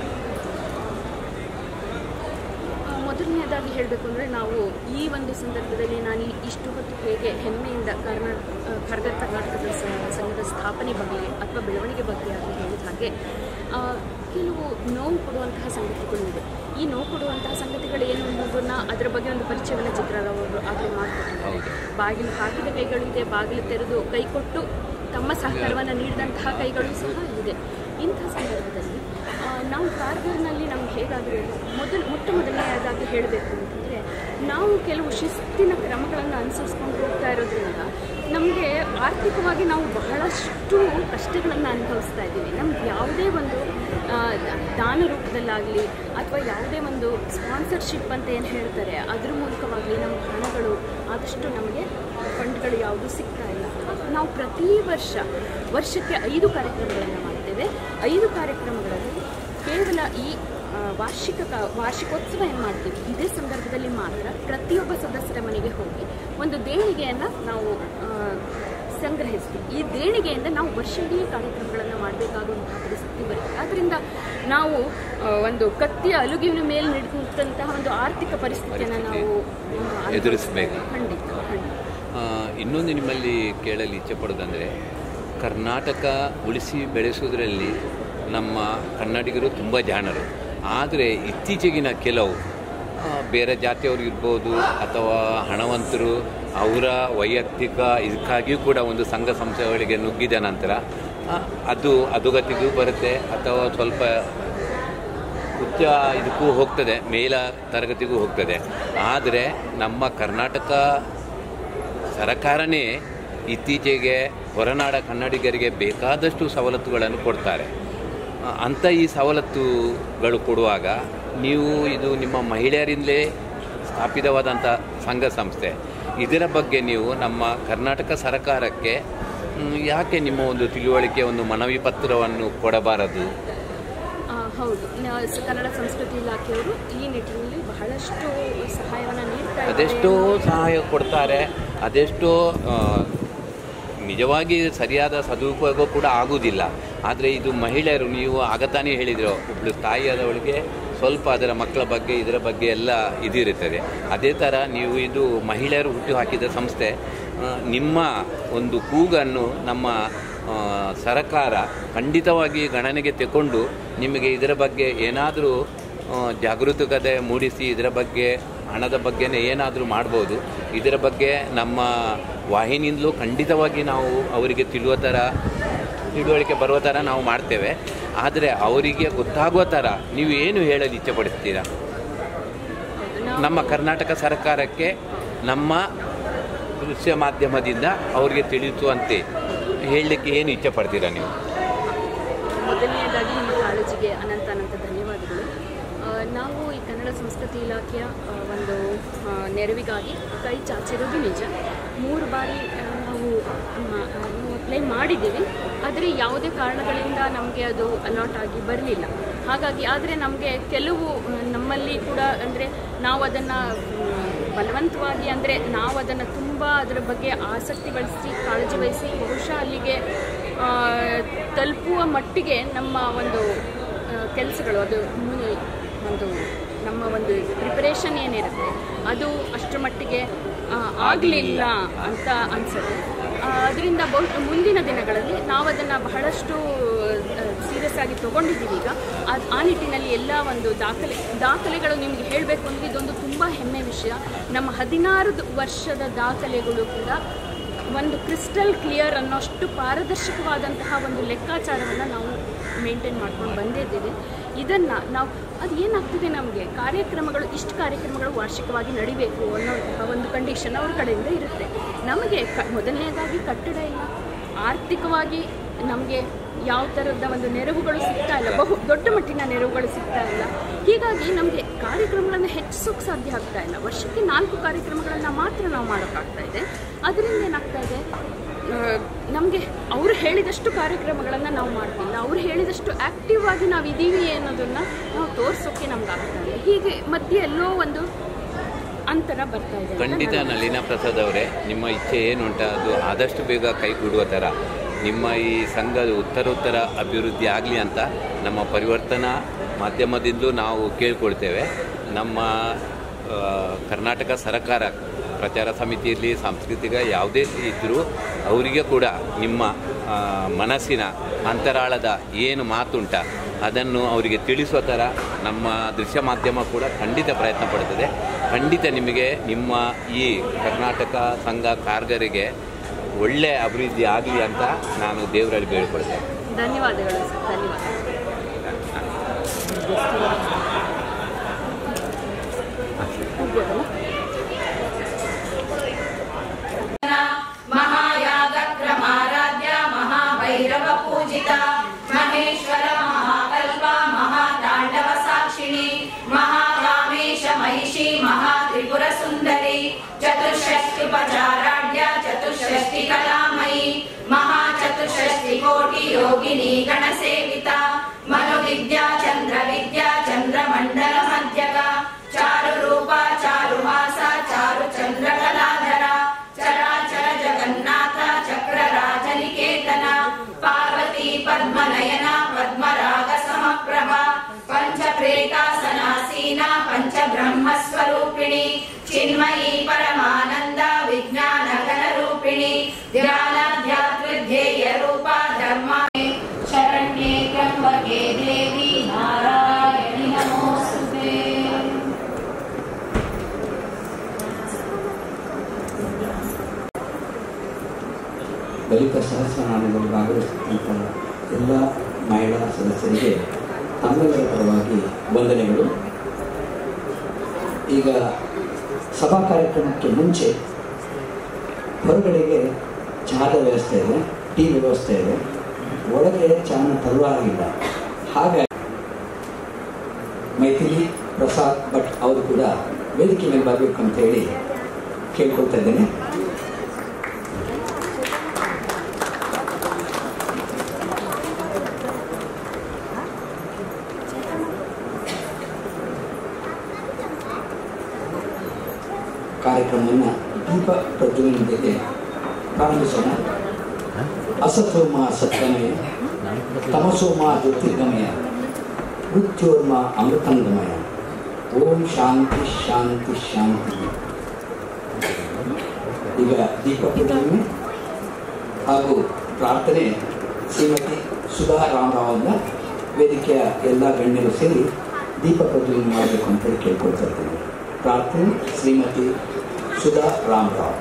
ಮೊದಲನೇದಾಗಿ ಹೇಳಬೇಕು ಅಂದರೆ, ನಾವು ಈ ಒಂದು ಸಂದರ್ಭದಲ್ಲಿ ನಾನು ಇಷ್ಟು ಹೊತ್ತು ಹೇಗೆ ಹೆಮ್ಮೆಯಿಂದ ಕಾರ್ಗರ್ ಕರ್ನಾಟಕದ ಸಂಘದ ಸ್ಥಾಪನೆ ಬಗ್ಗೆ ಅಥವಾ ಬೆಳವಣಿಗೆ ಬಗ್ಗೆ ಅಂತ ಹೇಳಿದ ಹಾಗೆ ಕೆಲವು ನೋವು ಕೊಡುವಂತಹ ಸಂಗತಿಗಳಿವೆ. ಈ ನೋವು ಕೊಡುವಂತಹ ಸಂಗತಿಗಳೇನು ಅನ್ನೋದನ್ನು, ಅದರ ಬಗ್ಗೆ ಒಂದು ಪರಿಚಯವನ್ನು ಚಿತ್ರರವರು ಆಗಲೇ ಮಾಡಿಕೊಟ್ಟಿದ್ದಾರೆ. ಬಾಗಿಲು ಹಾಕಿದ ಕೈಗಳಿದೆ, ಬಾಗಿಲು ತೆರೆದು ಕೈ ಕೊಟ್ಟು ತಮ್ಮ ಸಹಕಾರವನ್ನು ನೀಡಿದಂತಹ ಕೈಗಳು ಸಹ ಇದೆ. ಇಂಥ ಸಂದರ್ಭದಲ್ಲಿ ನಾವು ಕಾರ್ಗರ್ನಲ್ಲಿ ನಮ್ಗೆ ಹೇಗಾದರೂ ಮೊಟ್ಟ ಮೊದಲನೆಯದಾಗಿ ಹೇಳಬೇಕು ಅಂತಂದರೆ, ನಾವು ಕೆಲವು ಶಿಸ್ತಿನ ಕ್ರಮಗಳನ್ನು ಅನುಸರಿಸ್ಕೊಂಡು ಹೋಗ್ತಾ ಇರೋದ್ರಿಂದ ನಮಗೆ ಆರ್ಥಿಕವಾಗಿ ನಾವು ಬಹಳಷ್ಟು ಕಷ್ಟಗಳನ್ನು ಅನುಭವಿಸ್ತಾ ಇದ್ದೀವಿ. ನಮ್ಗೆ ಯಾವುದೇ ಒಂದು ದಾನ ರೂಪದಲ್ಲಾಗಲಿ ಅಥವಾ ಯಾವುದೇ ಒಂದು ಸ್ಪಾನ್ಸರ್ಶಿಪ್ ಅಂತ ಏನು ಹೇಳ್ತಾರೆ ಅದ್ರ ಮೂಲಕವಾಗಲಿ ನಮ್ಮ ಹಣಗಳು ಆದಷ್ಟು ನಮಗೆ ಫಂಡ್ಗಳು ಯಾವುದೂ ಸಿಗ್ತಾ ಇಲ್ಲ. ನಾವು ಪ್ರತಿ ವರ್ಷಕ್ಕೆ 5 ಕಾರ್ಯಕ್ರಮಗಳನ್ನು ಮಾಡ್ತೇವೆ. 5 ಕಾರ್ಯಕ್ರಮಗಳಲ್ಲಿ ಕೇವಲ ಈ ವಾರ್ಷಿಕೋತ್ಸವ ಏನು ಮಾಡ್ತೀವಿ, ಇದೇ ಸಂದರ್ಭದಲ್ಲಿ ಮಾತ್ರ ಪ್ರತಿಯೊಬ್ಬ ಸದಸ್ಯರ ಮನೆಗೆ ಹೋಗಿ ಒಂದು ದೇಣಿಗೆಯನ್ನು ನಾವು ಸಂಗ್ರಹಿಸ್ತೀವಿ. ಈ ದೇಣಿಗೆಯಿಂದ ನಾವು ವರ್ಷವಿಡೀ ಕಾರ್ಯಕ್ರಮಗಳನ್ನು ಮಾಡಬೇಕಾಗುವಂತಹ ಪರಿಸ್ಥಿತಿ ಬರುತ್ತೆ. ಆದ್ದರಿಂದ ನಾವು ಒಂದು ಕತ್ತಿಯ ಅಲುಗಿನ ಮೇಲೆ ನಿಂತಹ ಒಂದು ಆರ್ಥಿಕ ಪರಿಸ್ಥಿತಿಯನ್ನು ನಾವು ಎದುರಿಸಬೇಕು. ಖಂಡಿತ. ಇನ್ನೊಂದು ನಿಮ್ಮಲ್ಲಿ ಕೇಳಲು ಇಚ್ಛೆ ಪಡೋದಂದರೆ, ಕರ್ನಾಟಕ ಉಳಿಸಿ ಬೆಳೆಸೋದ್ರಲ್ಲಿ ನಮ್ಮ ಕನ್ನಡಿಗರು ತುಂಬ ಜಾಣರು. ಆದರೆ ಇತ್ತೀಚೆಗಿನ ಕೆಲವು ಬೇರೆ ಜಾತಿಯವರು ಇರ್ಬೋದು ಅಥವಾ ಹಣವಂತರು ಅವರ ವೈಯಕ್ತಿಕ ಇದಕ್ಕಾಗಿಯೂ ಕೂಡ ಒಂದು ಸಂಘ ಸಂಸ್ಥೆಗಳಿಗೆ ನುಗ್ಗಿದ ನಂತರ ಅದು ಅಧೋಗತಿಗೂ ಬರುತ್ತೆ ಅಥವಾ ಸ್ವಲ್ಪ ಉಚ್ಚ ಇದಕ್ಕೂ ಹೋಗ್ತದೆ, ಮೇಲ ತರಗತಿಗೂ ಹೋಗ್ತದೆ. ಆದರೆ ನಮ್ಮ ಕರ್ನಾಟಕ ಸರಕಾರನೇ ಇತ್ತೀಚೆಗೆ ಹೊರನಾಡ ಕನ್ನಡಿಗರಿಗೆ ಬೇಕಾದಷ್ಟು ಸವಲತ್ತುಗಳನ್ನು ಕೊಡ್ತಾರೆ. ಅಂಥ ಈ ಸವಲತ್ತುಗಳು ಕೊಡುವಾಗ ನೀವು ಇದು ನಿಮ್ಮ ಮಹಿಳೆಯರಿಂದಲೇ ಸ್ಥಾಪಿತವಾದಂಥ ಸಂಘ ಸಂಸ್ಥೆ, ಇದರ ಬಗ್ಗೆ ನೀವು ನಮ್ಮ ಕರ್ನಾಟಕ ಸರ್ಕಾರಕ್ಕೆ ಯಾಕೆ ನಿಮ್ಮ ಒಂದು ತಿಳುವಳಿಕೆ ಒಂದು ಮನವಿ ಪತ್ರವನ್ನು ಕೊಡಬಾರದು? ಹೌದು, ಕನ್ನಡ ಸಂಸ್ಕೃತಿ ಇಲಾಖೆಯವರು ಈ ನಿಟ್ಟಿನಲ್ಲಿ ಬಹಳಷ್ಟು ಸಹಾಯವನ್ನು ನೀಡ್ತಾ ಇದ್ದಾರೆ. ಅದೆಷ್ಟೋ ಸಹಾಯ ಕೊಡ್ತಾರೆ, ಅದೆಷ್ಟೋ ನಿಜವಾಗಿ ಸರಿಯಾದ ಸದುಪಯೋಗ ಕೂಡ ಆಗುವುದಿಲ್ಲ. ಆದರೆ ಇದು ಮಹಿಳೆಯರು, ನೀವು ಆಗತಾನೇ ಹೇಳಿದ್ರು, ಒಬ್ಬಳು ತಾಯಿಯಾದವಳಿಗೆ ಸ್ವಲ್ಪ ಅದರ ಮಕ್ಕಳ ಬಗ್ಗೆ ಇದರ ಬಗ್ಗೆ ಎಲ್ಲ ಇದಿರುತ್ತದೆ. ಅದೇ ಥರ ನೀವು ಇದು ಮಹಿಳೆಯರು ಹುಟ್ಟು ಹಾಕಿದ ಸಂಸ್ಥೆ, ನಿಮ್ಮ ಒಂದು ಕೂಗನ್ನು ನಮ್ಮ ಸರ್ಕಾರ ಖಂಡಿತವಾಗಿ ಗಣನೆಗೆ ತಗೊಂಡು ನಿಮಗೆ ಇದರ ಬಗ್ಗೆ ಏನಾದರೂ ಜಾಗೃತಿಕತೆ ಮೂಡಿಸಿ ಇದರ ಬಗ್ಗೆ ಹಣದ ಬಗ್ಗೆನೇ ಏನಾದರೂ ಮಾಡ್ಬೋದು. ಇದರ ಬಗ್ಗೆ ನಮ್ಮ ವಾಹಿನಿಯಿಂದಲೂ ಖಂಡಿತವಾಗಿ ನಾವು ಅವರಿಗೆ ತಿಳುವಳಿಕೆ ಬರುವ ಥರ ನಾವು ಮಾಡ್ತೇವೆ. ಆದರೆ ಅವರಿಗೆ ಗೊತ್ತಾಗುವ ಥರ ನೀವು ಏನು ಹೇಳಲು ಇಚ್ಛೆಪಡಿಸ್ತೀರಾ? ನಮ್ಮ ಕರ್ನಾಟಕ ಸರ್ಕಾರಕ್ಕೆ ನಮ್ಮ ದೃಶ್ಯ ಮಾಧ್ಯಮದಿಂದ ಅವರಿಗೆ ತಿಳಿಸುವಂತೆ ಹೇಳಲಿಕ್ಕೆ ಏನು ಇಚ್ಛೆ ಪಡ್ತೀರಾ ನೀವು? ಮೊದಲನೇದಾಗಿ ನಿಮ್ಮ ಕಾಳಜಿಗೆ ಅನಂತ ಧನ್ಯವಾದಗಳು. ನಾವು ಈ ಕನ್ನಡ ಸಂಸ್ಕೃತಿ ಇಲಾಖೆಯ ಒಂದು ನೆರವಿಗಾಗಿ ಕೈ ಚಾಚಿರೋದು ನಿಜ. 3 ಬಾರಿ ನಾವು ಅಪ್ಲೈ ಮಾಡಿದ್ದೀವಿ, ಆದರೆ ಯಾವುದೇ ಕಾರಣಗಳಿಂದ ನಮಗೆ ಅದು ಅಲಾಟ್ ಆಗಿ ಬರಲಿಲ್ಲ. ಹಾಗಾಗಿ ಆದರೆ ನಮಗೆ ಕೆಲವು ನಮ್ಮಲ್ಲಿ ಕೂಡ ಅಂದರೆ ನಾವು ಅದನ್ನು ಬಲವಂತವಾಗಿ ಅಂದರೆ ನಾವು ಅದನ್ನು ತುಂಬ ಅದರ ಬಗ್ಗೆ ಆಸಕ್ತಿ ವಹಿಸಿ ಕಾಳಜಿ ವಹಿಸಿ ಬಹುಶಃ ಅಲ್ಲಿಗೆ ತಲುಪುವ ಮಟ್ಟಿಗೆ ನಮ್ಮ ಒಂದು ಕೆಲಸಗಳು ಅದು ಒಂದು ನಮ್ಮ ಒಂದು ಪ್ರಿಪರೇಷನ್ ಏನಿರುತ್ತೆ ಅದು ಅಷ್ಟರ ಮಟ್ಟಿಗೆ ಆಗಲಿಲ್ಲ ಅಂತ ಅನಿಸುತ್ತೆ. ಅದರಿಂದ ಮುಂದಿನ ದಿನಗಳಲ್ಲಿ ನಾವು ಅದನ್ನು ಬಹಳಷ್ಟು ಸೀರಿಯಸ್ ಆಗಿ ತೊಗೊಂಡಿದ್ದೀವಿ. ಈಗ ಆ ನಿಟ್ಟಿನಲ್ಲಿ ಎಲ್ಲ ಒಂದು ದಾಖಲೆಗಳು ನಿಮಗೆ ಹೇಳಬೇಕು ಅಂದರೆ ಇದೊಂದು ತುಂಬ ಹೆಮ್ಮೆ ವಿಷಯ. ನಮ್ಮ 16 ವರ್ಷದ ದಾಖಲೆಗಳು ಕೂಡ ಒಂದು ಕ್ರಿಸ್ಟಲ್ ಕ್ಲಿಯರ್ ಅನ್ನೋಷ್ಟು ಪಾರದರ್ಶಕವಾದಂತಹ ಒಂದು ಲೆಕ್ಕಾಚಾರವನ್ನು ನಾವು ಮೇಂಟೈನ್ ಮಾಡ್ಕೊಂಡು ಬಂದಿದ್ದೀವಿ. ಇದನ್ನು ನಾವು ಅದು ಏನಾಗ್ತಿದೆ, ನಮಗೆ ಇಷ್ಟು ಕಾರ್ಯಕ್ರಮಗಳು ವಾರ್ಷಿಕವಾಗಿ ನಡಿಬೇಕು ಅನ್ನೋಂತಹ ಒಂದು ಕಂಡೀಷನ್ ಅವ್ರ ಕಡೆಯಿಂದ ಇರುತ್ತೆ. ನಮಗೆ ಮೊದಲನೇದಾಗಿ ಕಟ್ಟಡ ಇಲ್ಲ, ಆರ್ಥಿಕವಾಗಿ ನಮಗೆ ಯಾವ ಥರದ ಒಂದು ನೆರವುಗಳು ಸಿಗ್ತಾ ಇಲ್ಲ, ದೊಡ್ಡ ಮಟ್ಟಿನ ನೆರವುಗಳು ಸಿಗ್ತಾ ಇಲ್ಲ. ಹೀಗಾಗಿ ನಮಗೆ ಕಾರ್ಯಕ್ರಮಗಳನ್ನು ಹೆಚ್ಚಿಸೋಕೆ ಸಾಧ್ಯ ಆಗ್ತಾ ಇಲ್ಲ. ವರ್ಷಕ್ಕೆ 4 ಕಾರ್ಯಕ್ರಮಗಳನ್ನು ಮಾತ್ರ ನಾವು ಮಾಡೋಕ್ಕಾಗ್ತಾ ಇದೆ. ಅದರಿಂದ ಏನಾಗ್ತಾ ಇದೆ, ನಮಗೆ ಅವರು ಹೇಳಿದಷ್ಟು ಕಾರ್ಯಕ್ರಮಗಳನ್ನು ನಾವು ಮಾಡ್ತಿಲ್ಲ, ಅವ್ರು ಹೇಳಿದಷ್ಟು ಆ್ಯಕ್ಟಿವ್ ಆಗಿ ನಾವು ಇದ್ದೀವಿ ಅನ್ನೋದನ್ನು ನಾವು ತೋರಿಸೋಕ್ಕೆ ನಮ್ಗೆ ಆಗ್ತಾ ಇಲ್ಲ. ಹೀಗೆ ಮಧ್ಯೆ ಎಲ್ಲೋ ಒಂದು ಅಂತರ ಬರ್ತಾ ಇದೆ. ಖಂಡಿತ ನಳಿನಾ ಪ್ರಸಾದ್ ಅವರೇ, ನಿಮ್ಮ ಇಚ್ಛೆ ಏನುಂಟ ಅದು ಆದಷ್ಟು ಬೇಗ ಕೈಗೂಡುವ ಥರ ನಿಮ್ಮ ಈ ಸಂಘದ ಉತ್ತರೋತ್ತರ ಅಭಿವೃದ್ಧಿ ಆಗಲಿ ಅಂತ ನಮ್ಮ ಪರಿವರ್ತನಾ ಮಾಧ್ಯಮದಿಂದಲೂ ನಾವು ಕೇಳ್ಕೊಳ್ತೇವೆ. ನಮ್ಮ ಕರ್ನಾಟಕ ಸರ್ಕಾರ ಪ್ರಚಾರ ಸಮಿತಿಯಲ್ಲಿ ಸಾಂಸ್ಕೃತಿಕ ಯಾವುದೇ ಇದ್ದರೂ ಅವರಿಗೆ ಕೂಡ ನಿಮ್ಮ ಮನಸ್ಸಿನ ಅಂತರಾಳದ ಏನು ಮಾತುಂಟ ಅದನ್ನು ಅವರಿಗೆ ತಿಳಿಸುವ ಥರ ನಮ್ಮ ದೃಶ್ಯ ಮಾಧ್ಯಮ ಕೂಡ ಖಂಡಿತ ಪ್ರಯತ್ನ ಪಡುತ್ತದೆ. ಖಂಡಿತ ನಿಮಗೆ ನಿಮ್ಮ ಈ ಕರ್ನಾಟಕ ಸಂಘ ಕಾರ್ಗರಿಗೆ ಒಳ್ಳೆಯ ಅಭಿವೃದ್ಧಿ ಆಗಲಿ ಅಂತ ನಾನು ದೇವರಲ್ಲಿ ಬೇಡಿಕೊಳ್ತೇನೆ. ಧನ್ಯವಾದಗಳು ಸರ್, ಧನ್ಯವಾದಗಳು. ಮಹಾಯಾಗ ಕ್ರಮಾರಾಧ್ಯ ಮಹಾಭೈರವ ಪೂಜಿತ ಮಹೇಶ್ವರ ಮಹಾಕಲ್ಪ ಮಹಾತಾಂಡವ ಸಾಕ್ಷಿಣಿ ಮಹಾಕಾಮೇಶ ಮಹಿಷಿ ಮಹಾತ್ರಿಪುರ ಸುಂದರಿ ಚತುಷ್ಷಷ್ಟಿಪಚಾರಾಢ್ಯ ಚತುಷ್ಷಷ್ಟಿ ಕಲಾಮಯಿ ಮಹಾಚತುಷ್ಷಷ್ಟಿ ಕೋಟಿ ಯೋಗಿನಿ ಗಣಸೇವಿತ ಮನು ವಿದ್ಯಾ ಚಂದ್ರಮಂಡಲ ಮಧ್ಯಗ ಚಾರು ರೂಪ ಚಾರುಹಾಸ ಚಾರು ಚಂದ್ರ ಕಲಾಧರ ಚರಾಚರ ಜಗನ್ನಾಥ ಚಕ್ರ ರಾಜನಿಕೇತನ ಪಾರ್ವತಿ ಪದ್ಮನಯನ ಪದ್ಮರಾಗ ಸಮಪ್ರಭ ಪಂಚ ಪ್ರೇತಾಸನಾಸೀನ ಪಂಚ ಬ್ರಹ್ಮ ಸ್ವರೂಪಿಣಿ ಚಿನ್ಮಯಿ ಪರಮಾನಂದ ವಿಜ್ಞಾನ ಘನ ರೂಪಿಣಿ ಧ್ಯಾನಾಧ್ಯಾತ್ಮಧ್ಯೇಯ ರೂಪ ಧರ್ಮ ಶರಣ್ಯೇ ತ್ರ್ಯಂಬಕೆ ದೇವಿ ನಾರಾಯಣಿ ನಮೋಸ್ತುತೇ. ಲಲಿತ ಸಹಸ್ರನಾಮದಲ್ಲಿ ಭಾಗವಹಿಸಿದಂತಹ ಎಲ್ಲ ಮಹಿಳಾ ಸದಸ್ಯರಿಗೆ ತಮ್ಮೆಲ್ಲರ ಪರವಾಗಿ ವಂದನೆಗಳು. ಈಗ ಸಭಾ ಕಾರ್ಯಕ್ರಮಕ್ಕೆ ಮುಂಚೆ ಹೊರಗಡೆಗೆ ಚಹಾದ ವ್ಯವಸ್ಥೆ ಇದೆ, ಟೀ ವ್ಯವಸ್ಥೆ ಇದೆ, ಒಳಗೆ ಚಹಾನ ತರುವಾಗಿಲ್ಲ. ಹಾಗಾಗಿ ಮೈಥಿಲಿ ಪ್ರಸಾದ್ ಭಟ್ ಅವರು ಕೂಡ ವೇದಿಕೆ ಮೇಲೆ ಬರಬೇಕು ಅಂತ ಹೇಳಿ ಕೇಳ್ಕೊಳ್ತಾ ಇದ್ದೇನೆ. ಕಾರ್ಯಕ್ರಮವನ್ನು ದೀಪ ಪ್ರಜ್ವಲನದೊಂದಿಗೆ ಪ್ರಾರಂಭಿಸೋಣ. ಅಸತೋಮ ಸತ್ಯಮಯ, ತಮಸೋಮ ಜ್ಯೋತಿರ್ಗಮಯ, ಮೃತ್ಯೋರ್ಮ ಅಮೃತಂಗಮಯ. ಓಂ ಶಾಂತಿ ಶಾಂತಿ ಶಾಂತಿ. ಈಗ ದೀಪ ಪ್ರಜ್ವಲನೆ ಹಾಗೂ ಪ್ರಾರ್ಥನೆ ಶ್ರೀಮತಿ ಸುಧಾ ರಾಮರಾವ್ ಅವರ ವೇದಿಕೆಯ ಎಲ್ಲ ಗಣ್ಯರು ಸೇರಿ ದೀಪ ಪ್ರಜ್ವಲನೆ ಮಾಡಬೇಕು ಅಂತೇಳಿ ಕೇಳ್ಕೊಳ್ತಾ ಇದ್ದೇನೆ. ಪ್ರಾರ್ಥನೆ ಶ್ರೀಮತಿ ಸುಧಾ ರಾಮರಾವ್.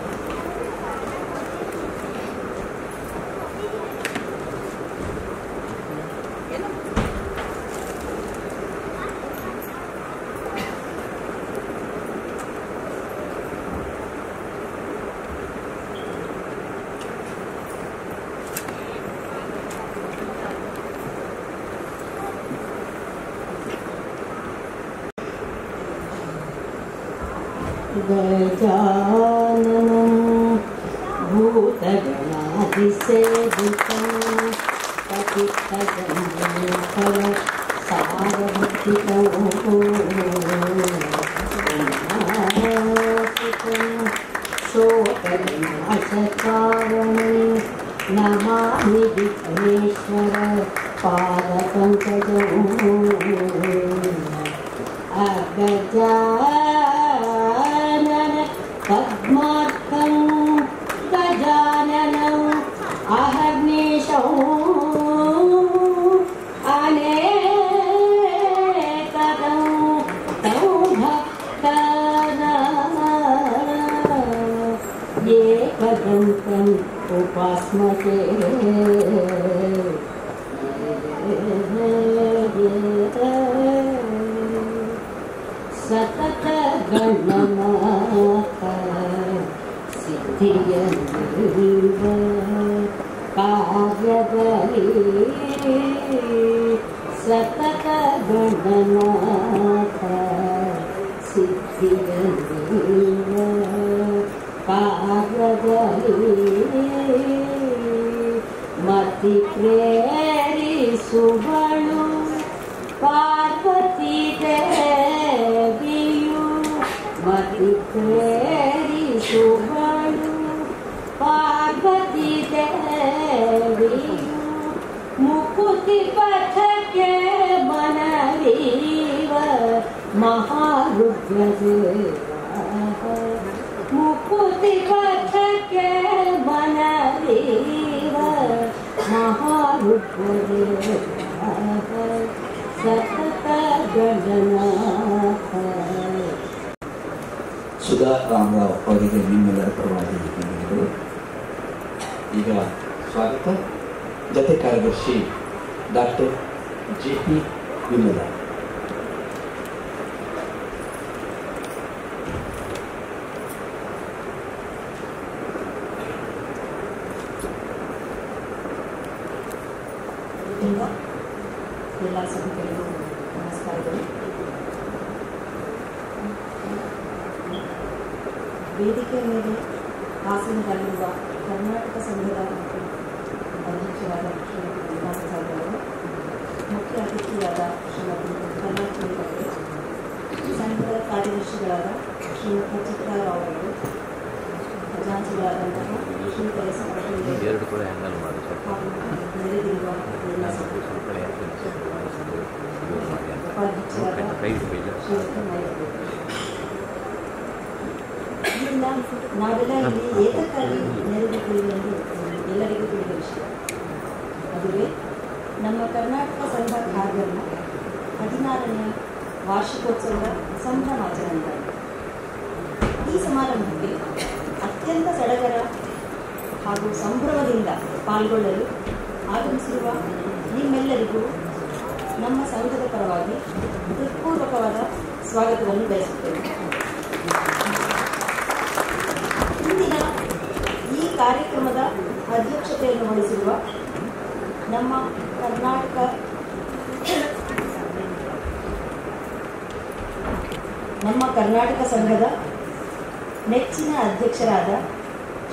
गजाननं भूतगणाधिसेवितं पतितजन्मफलसारभक्तितं शोकविनाशकारणं नमामि विघ्नेश्वर पादपङ्कजम्. अगजानन पद्मार्कं गजाननम् अहर्निशौ अनेकदं तौ भक्तानाम् एकदन्तम् उपास्महे. सतत गणनाथ सिद्धियन्नीव कार्यदली. सतत गणनाथ सिद्धियन्नीव कार्यदली. मति प्रेरिसुवಳು पार्वती देवियु. मति प्रेरिसुवಳು पार्वती देवियು. मुकुति पथಕ್ಕೆ ಮನವೀವ ಮಹಾರುದ್ರದೇವ. मुकुति पथಕ್ಕೆ ಮನವೀವ ಮಹಾರುದ್ರದೇವ. ಸತತ ಗಣನಾಥ. ಸುಧಾ ರಾಮರಾವ್ ಅವರಿಗೆ ನಿಮ್ಮೆಲ್ಲರ ಪರವಾಗಿ ಧನ್ಯವಾದಗಳು. ಈಗ ಸ್ವಾಗತ ಜತೆ ಕಾರ್ಯದರ್ಶಿ ಡಾಕ್ಟರ್ JP ವಿಮಲ. ಎಲ್ಲ ಸಭೆಗಳಿಗೂ ನಮಸ್ಕಾರಗಳು. ವೇದಿಕೆ ಮೇಲೆ ಹಾಸನದಲ್ಲಿರುವ ಕರ್ನಾಟಕ ಸಂಘದ ಅಧ್ಯಕ್ಷರಾದ ಶ್ರೀಮತಿ ವಿಕಾಸ ಅವರು, ಮುಖ್ಯ ಅತಿಥಿಯಾದ ಶ್ರೀಮತಿ ಕರ್ನಾಟಕ ಅವರು, ಸಂಘದ ಕಾರ್ಯದರ್ಶಿಗಳಾದ ಶ್ರೀಮತಿ ಚಿತ್ರಾರಾವ್ ಅವರು, ಖಜಾಂಚಿಗಳಾದಂತಹ ಶ್ರೀ ಕೆಲಸ ಎರಡು ಕೂಡ ಹ್ಯಾಂಡಲ್ ಮಾಡಿ ಹಾಗೂ ನೆರೆದಿರುವ ಎಲ್ಲ ಉಪಾಧ್ಯಕ್ಷರಾದ ಶ್ರೀಮತಿ ಮೈತ್ರಿ. ಇದರಿಂದ ನಾವೆಲ್ಲ ಇಲ್ಲಿ ಏಕಕ್ಕಾಗಿ ನೆರೆದಿದ್ದೇವೆ ಎಂದು ಎಲ್ಲರಿಗೂ ತಿಳಿದ ವಿಷಯ. ಅದುವೇ ನಮ್ಮ ಕರ್ನಾಟಕ ಸಂಘ ಕಾರ್ಯನ 16ನೇ ವಾರ್ಷಿಕೋತ್ಸವದ ಸಂಭ್ರಮಾಚರಣೆ. ಈ ಸಮಾರಂಭಕ್ಕೆ ಅತ್ಯಂತ ಸಡಗರ ಹಾಗೂ ಸಂಭ್ರಮದಿಂದ ಪಾಲ್ಗೊಳ್ಳಲು ಆಗಮಿಸಿರುವ ನಿಮ್ಮೆಲ್ಲರಿಗೂ ನಮ್ಮ ಸಂಘದ ಪರವಾಗಿ ಹೃತ್ಪೂರ್ವಕವಾದ ಸ್ವಾಗತವನ್ನು ಬಯಸುತ್ತೇವೆ. ಇಂದಿನ ಈ ಕಾರ್ಯಕ್ರಮದ ಅಧ್ಯಕ್ಷತೆಯನ್ನು ವಹಿಸಿರುವ ನಮ್ಮ ಕರ್ನಾಟಕ ಸಂಘದ ನೆಚ್ಚಿನ ಅಧ್ಯಕ್ಷರಾದ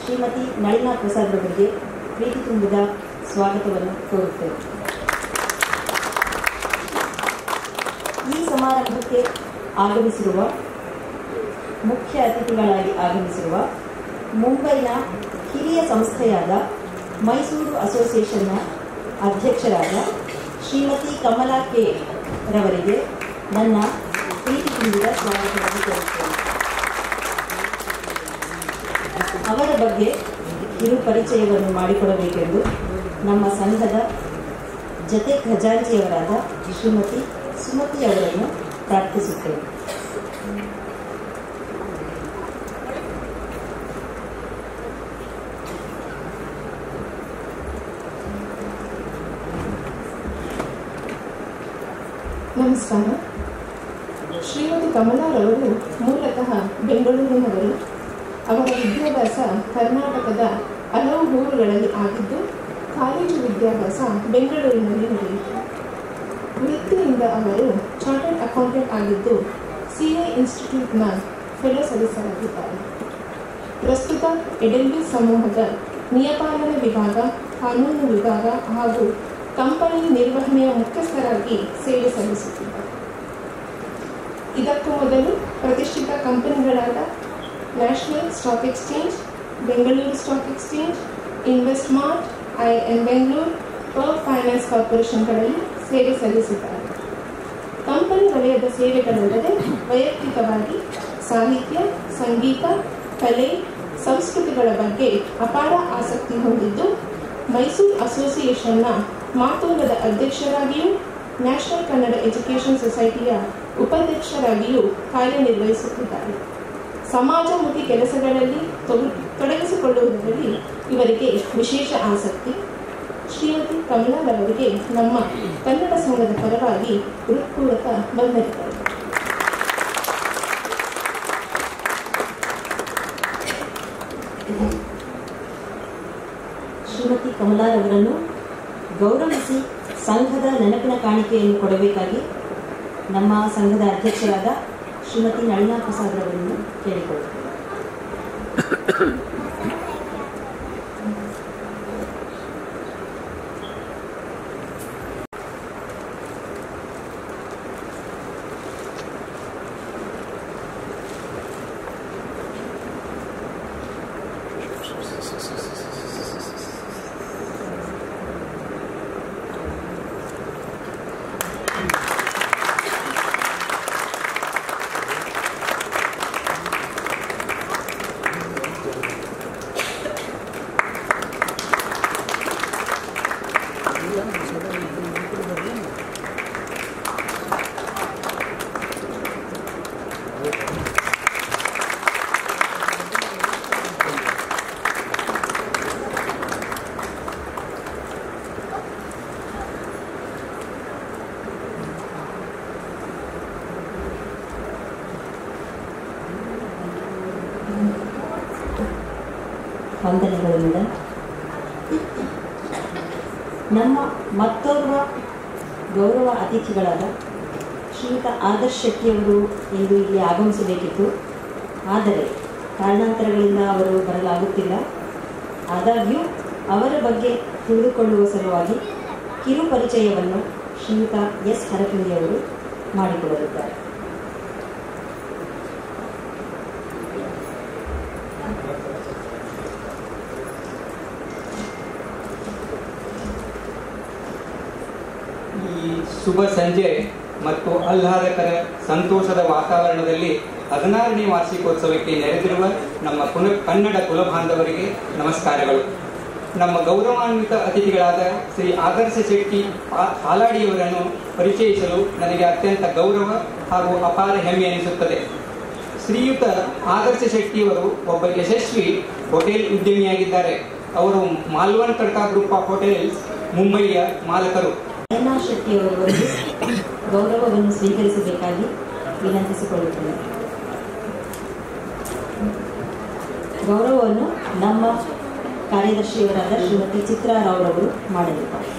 ಶ್ರೀಮತಿ ನಳಿನಾ ಪ್ರಸಾದ್ ಅವರಿಗೆ ಪ್ರೀತಿ ತುಂಬಿದ ಸ್ವಾಗತವನ್ನು ಕೋರುತ್ತೇವೆ. ಈ ಸಮಾರಂಭಕ್ಕೆ ಆಗಮಿಸಿರುವ ಮುಖ್ಯ ಅತಿಥಿಗಳಾಗಿ ಆಗಮಿಸಿರುವ ಮುಂಬೈನ ಹಿರಿಯ ಸಂಸ್ಥೆಯಾದ ಮೈಸೂರು ಅಸೋಸಿಯೇಷನ್ನ ಅಧ್ಯಕ್ಷರಾದ ಶ್ರೀಮತಿ ಕಮಲಾ ಕೆ ರವರಿಗೆ ನನ್ನ ಪ್ರೀತಿ ತುಂಬಿದ ಸ್ವಾಗತವನ್ನು ಕೋರುತ್ತೇನೆ. ಅವರ ಬಗ್ಗೆ ಕಿರು ಪರಿಚಯವನ್ನು ಮಾಡಿಕೊಡಬೇಕೆಂದು ನಮ್ಮ ಸಂಘದ ಜತೆ ಖಜಾಂಚಿಯವರಾದ ಶ್ರೀಮತಿ ಸುಮತಿ ಅವರನ್ನು ಪ್ರಾರ್ಥಿಸುತ್ತೇವೆ. ನಮಸ್ಕಾರ. ಶ್ರೀಮತಿ ಕಮಲಾರವರು ಮೂಲತಃ ಬೆಂಗಳೂರಿನವರು. ಅವರ ವಿದ್ಯಾಭ್ಯಾಸ ಕರ್ನಾಟಕದ ಹಲವು ಊರುಗಳಲ್ಲಿ ಆಗಿದ್ದು ಕಾಲೇಜು ವಿದ್ಯಾಭ್ಯಾಸ ಬೆಂಗಳೂರಿನಲ್ಲಿ ನಡೆಯಿತು. ವೃತ್ತಿಯಿಂದ ಅವರು ಚಾರ್ಟರ್ಡ್ ಅಕೌಂಟೆಂಟ್ ಆಗಿದ್ದು CA ಇನ್ಸ್ಟಿಟ್ಯೂಟ್ನ ಫೆಲೋ ಸದಸ್ಯರಾಗಿದ್ದಾರೆ. ಪ್ರಸ್ತುತ ಎಡೆಲ್ವಿ ಸಮೂಹದ ನಿಯಪಾಲನೆ ವಿಭಾಗ, ಕಾನೂನು ವಿಭಾಗ ಹಾಗೂ ಕಂಪನಿ ನಿರ್ವಹಣೆಯ ಮುಖ್ಯಸ್ಥರಾಗಿ ಸೇವೆ ಸಲ್ಲಿಸುತ್ತಿದ್ದಾರೆ. ಇದಕ್ಕೂ ಮೊದಲು ಪ್ರತಿಷ್ಠಿತ ಕಂಪನಿಗಳಾದ national stock exchange, Bengaluru stock exchange, Investmart, IIM Bengaluru, power finance ಕಾರ್ಪೊರೇಷನ್ಗಳಲ್ಲಿ ಸೇವೆ ಸಲ್ಲಿಸಿದ್ದಾರೆ. ಕಂಪನಿ ವಲಯದ ಸೇವೆಗಳಲ್ಲದೆ ವೈಯಕ್ತಿಕವಾಗಿ ಸಾಹಿತ್ಯ, ಸಂಗೀತ, ಕಲೆ, ಸಂಸ್ಕೃತಿಗಳ ಬಗ್ಗೆ ಅಪಾರ ಆಸಕ್ತಿ ಹೊಂದಿದ್ದು ಮೈಸೂರು ಅಸೋಸಿಯೇಷನ್ನ ಮಾತೋಂಗದ ಅಧ್ಯಕ್ಷರಾಗಿಯೂ ನ್ಯಾಷನಲ್ ಕನ್ನಡ ಎಜುಕೇಷನ್ ಸೊಸೈಟಿಯ ಉಪಾಧ್ಯಕ್ಷರಾಗಿಯೂ ಕಾರ್ಯನಿರ್ವಹಿಸುತ್ತಿದ್ದಾರೆ. ಸಮಾಜಮುಖಿ ಕೆಲಸಗಳಲ್ಲಿ ತೊಡಗಿಸಿಕೊಳ್ಳುವುದರಲ್ಲಿ ಇವರಿಗೆ ವಿಶೇಷ ಆಸಕ್ತಿ. ಶ್ರೀಮತಿ ಕಮಲಾರವರಿಗೆ ನಮ್ಮ ಕನ್ನಡ ಸಂಘದ ಪರವಾಗಿ ಹೃತ್ಪೂರ್ವಕ ವಂದನೆಗಳು. ಶ್ರೀಮತಿ ಕಮಲಾರವರನ್ನು ಗೌರವಿಸಿ ಸಂಘದ ನೆನಪಿನ ಕಾಣಿಕೆಯನ್ನು ಕೊಡಬೇಕಾಗಿ ನಮ್ಮ ಸಂಘದ ಅಧ್ಯಕ್ಷರಾದ ಶ್ರೀಮತಿ ನಳಿನಾ ಪ್ರಸಾದ್ ಅವರನ್ನು ಕೇಳಿಕೊಳ್ಳುತ್ತೇವೆ. ವಂದನೆಗಳಿಂದ ನಮ್ಮ ಮತ್ತೋರ್ವ ಗೌರವ ಅತಿಥಿಗಳಾದ ಶ್ರೀಯುತ ಆದರ್ಶ್ ಶೆಟ್ಟಿಯವರು ಇಂದು ಇಲ್ಲಿ ಆಗಮಿಸಬೇಕಿತ್ತು. ಆದರೆ ಕಾರಣಾಂತರಗಳಿಂದ ಅವರು ಬರಲಾಗುತ್ತಿಲ್ಲ. ಆದಾಗ್ಯೂ ಅವರ ಬಗ್ಗೆ ತಿಳಿದುಕೊಳ್ಳುವ ಸಲುವಾಗಿ ಕಿರು ಪರಿಚಯವನ್ನು ಶ್ರೀಯುತ S. ಹರಪಿಂಡಿಯವರು ಮಾಡಿಕೊಡಲಿದ್ದಾರೆ. ಶುಭ ಸಂಜೆ ಮತ್ತು ಆಹ್ಲಾದಕರ ಸಂತೋಷದ ವಾತಾವರಣದಲ್ಲಿ 16ನೇ ವಾರ್ಷಿಕೋತ್ಸವಕ್ಕೆ ನೆರೆದಿರುವ ನಮ್ಮ ಕನ್ನಡ ಕುಲಬಾಂಧವರಿಗೆ ನಮಸ್ಕಾರಗಳು. ನಮ್ಮ ಗೌರವಾನ್ವಿತ ಅತಿಥಿಗಳಾದ ಶ್ರೀ ಆದರ್ಶ ಶೆಟ್ಟಿ ಹಾಲಾಡಿಯವರನ್ನು ಪರಿಚಯಿಸಲು ನನಗೆ ಅತ್ಯಂತ ಗೌರವ ಹಾಗೂ ಅಪಾರ ಹೆಮ್ಮೆ ಎನಿಸುತ್ತದೆ. ಶ್ರೀಯುತ ಆದರ್ಶ ಶೆಟ್ಟಿಯವರು ಒಬ್ಬ ಯಶಸ್ವಿ ಹೋಟೆಲ್ ಉದ್ಯಮಿಯಾಗಿದ್ದಾರೆ. ಅವರು Malvan ಕಡ್ಕಾ group of hotels ಮುಂಬಯಿಯ ಮಾಲಕರು. Nalina ಶೆಟ್ಟಿಯವರವರೆಗೂ ಗೌರವವನ್ನು ಸ್ವೀಕರಿಸಬೇಕಾಗಿ ವಿನಂತಿಸಿಕೊಳ್ಳುತ್ತೇನೆ. ಗೌರವವನ್ನು ನಮ್ಮ ಕಾರ್ಯದರ್ಶಿಯವರಾದ ಶ್ರೀಮತಿ ಚಿತ್ರಾ ರಾವ್ ಅವರು ಮಾಡಲಿದ್ದಾರೆ.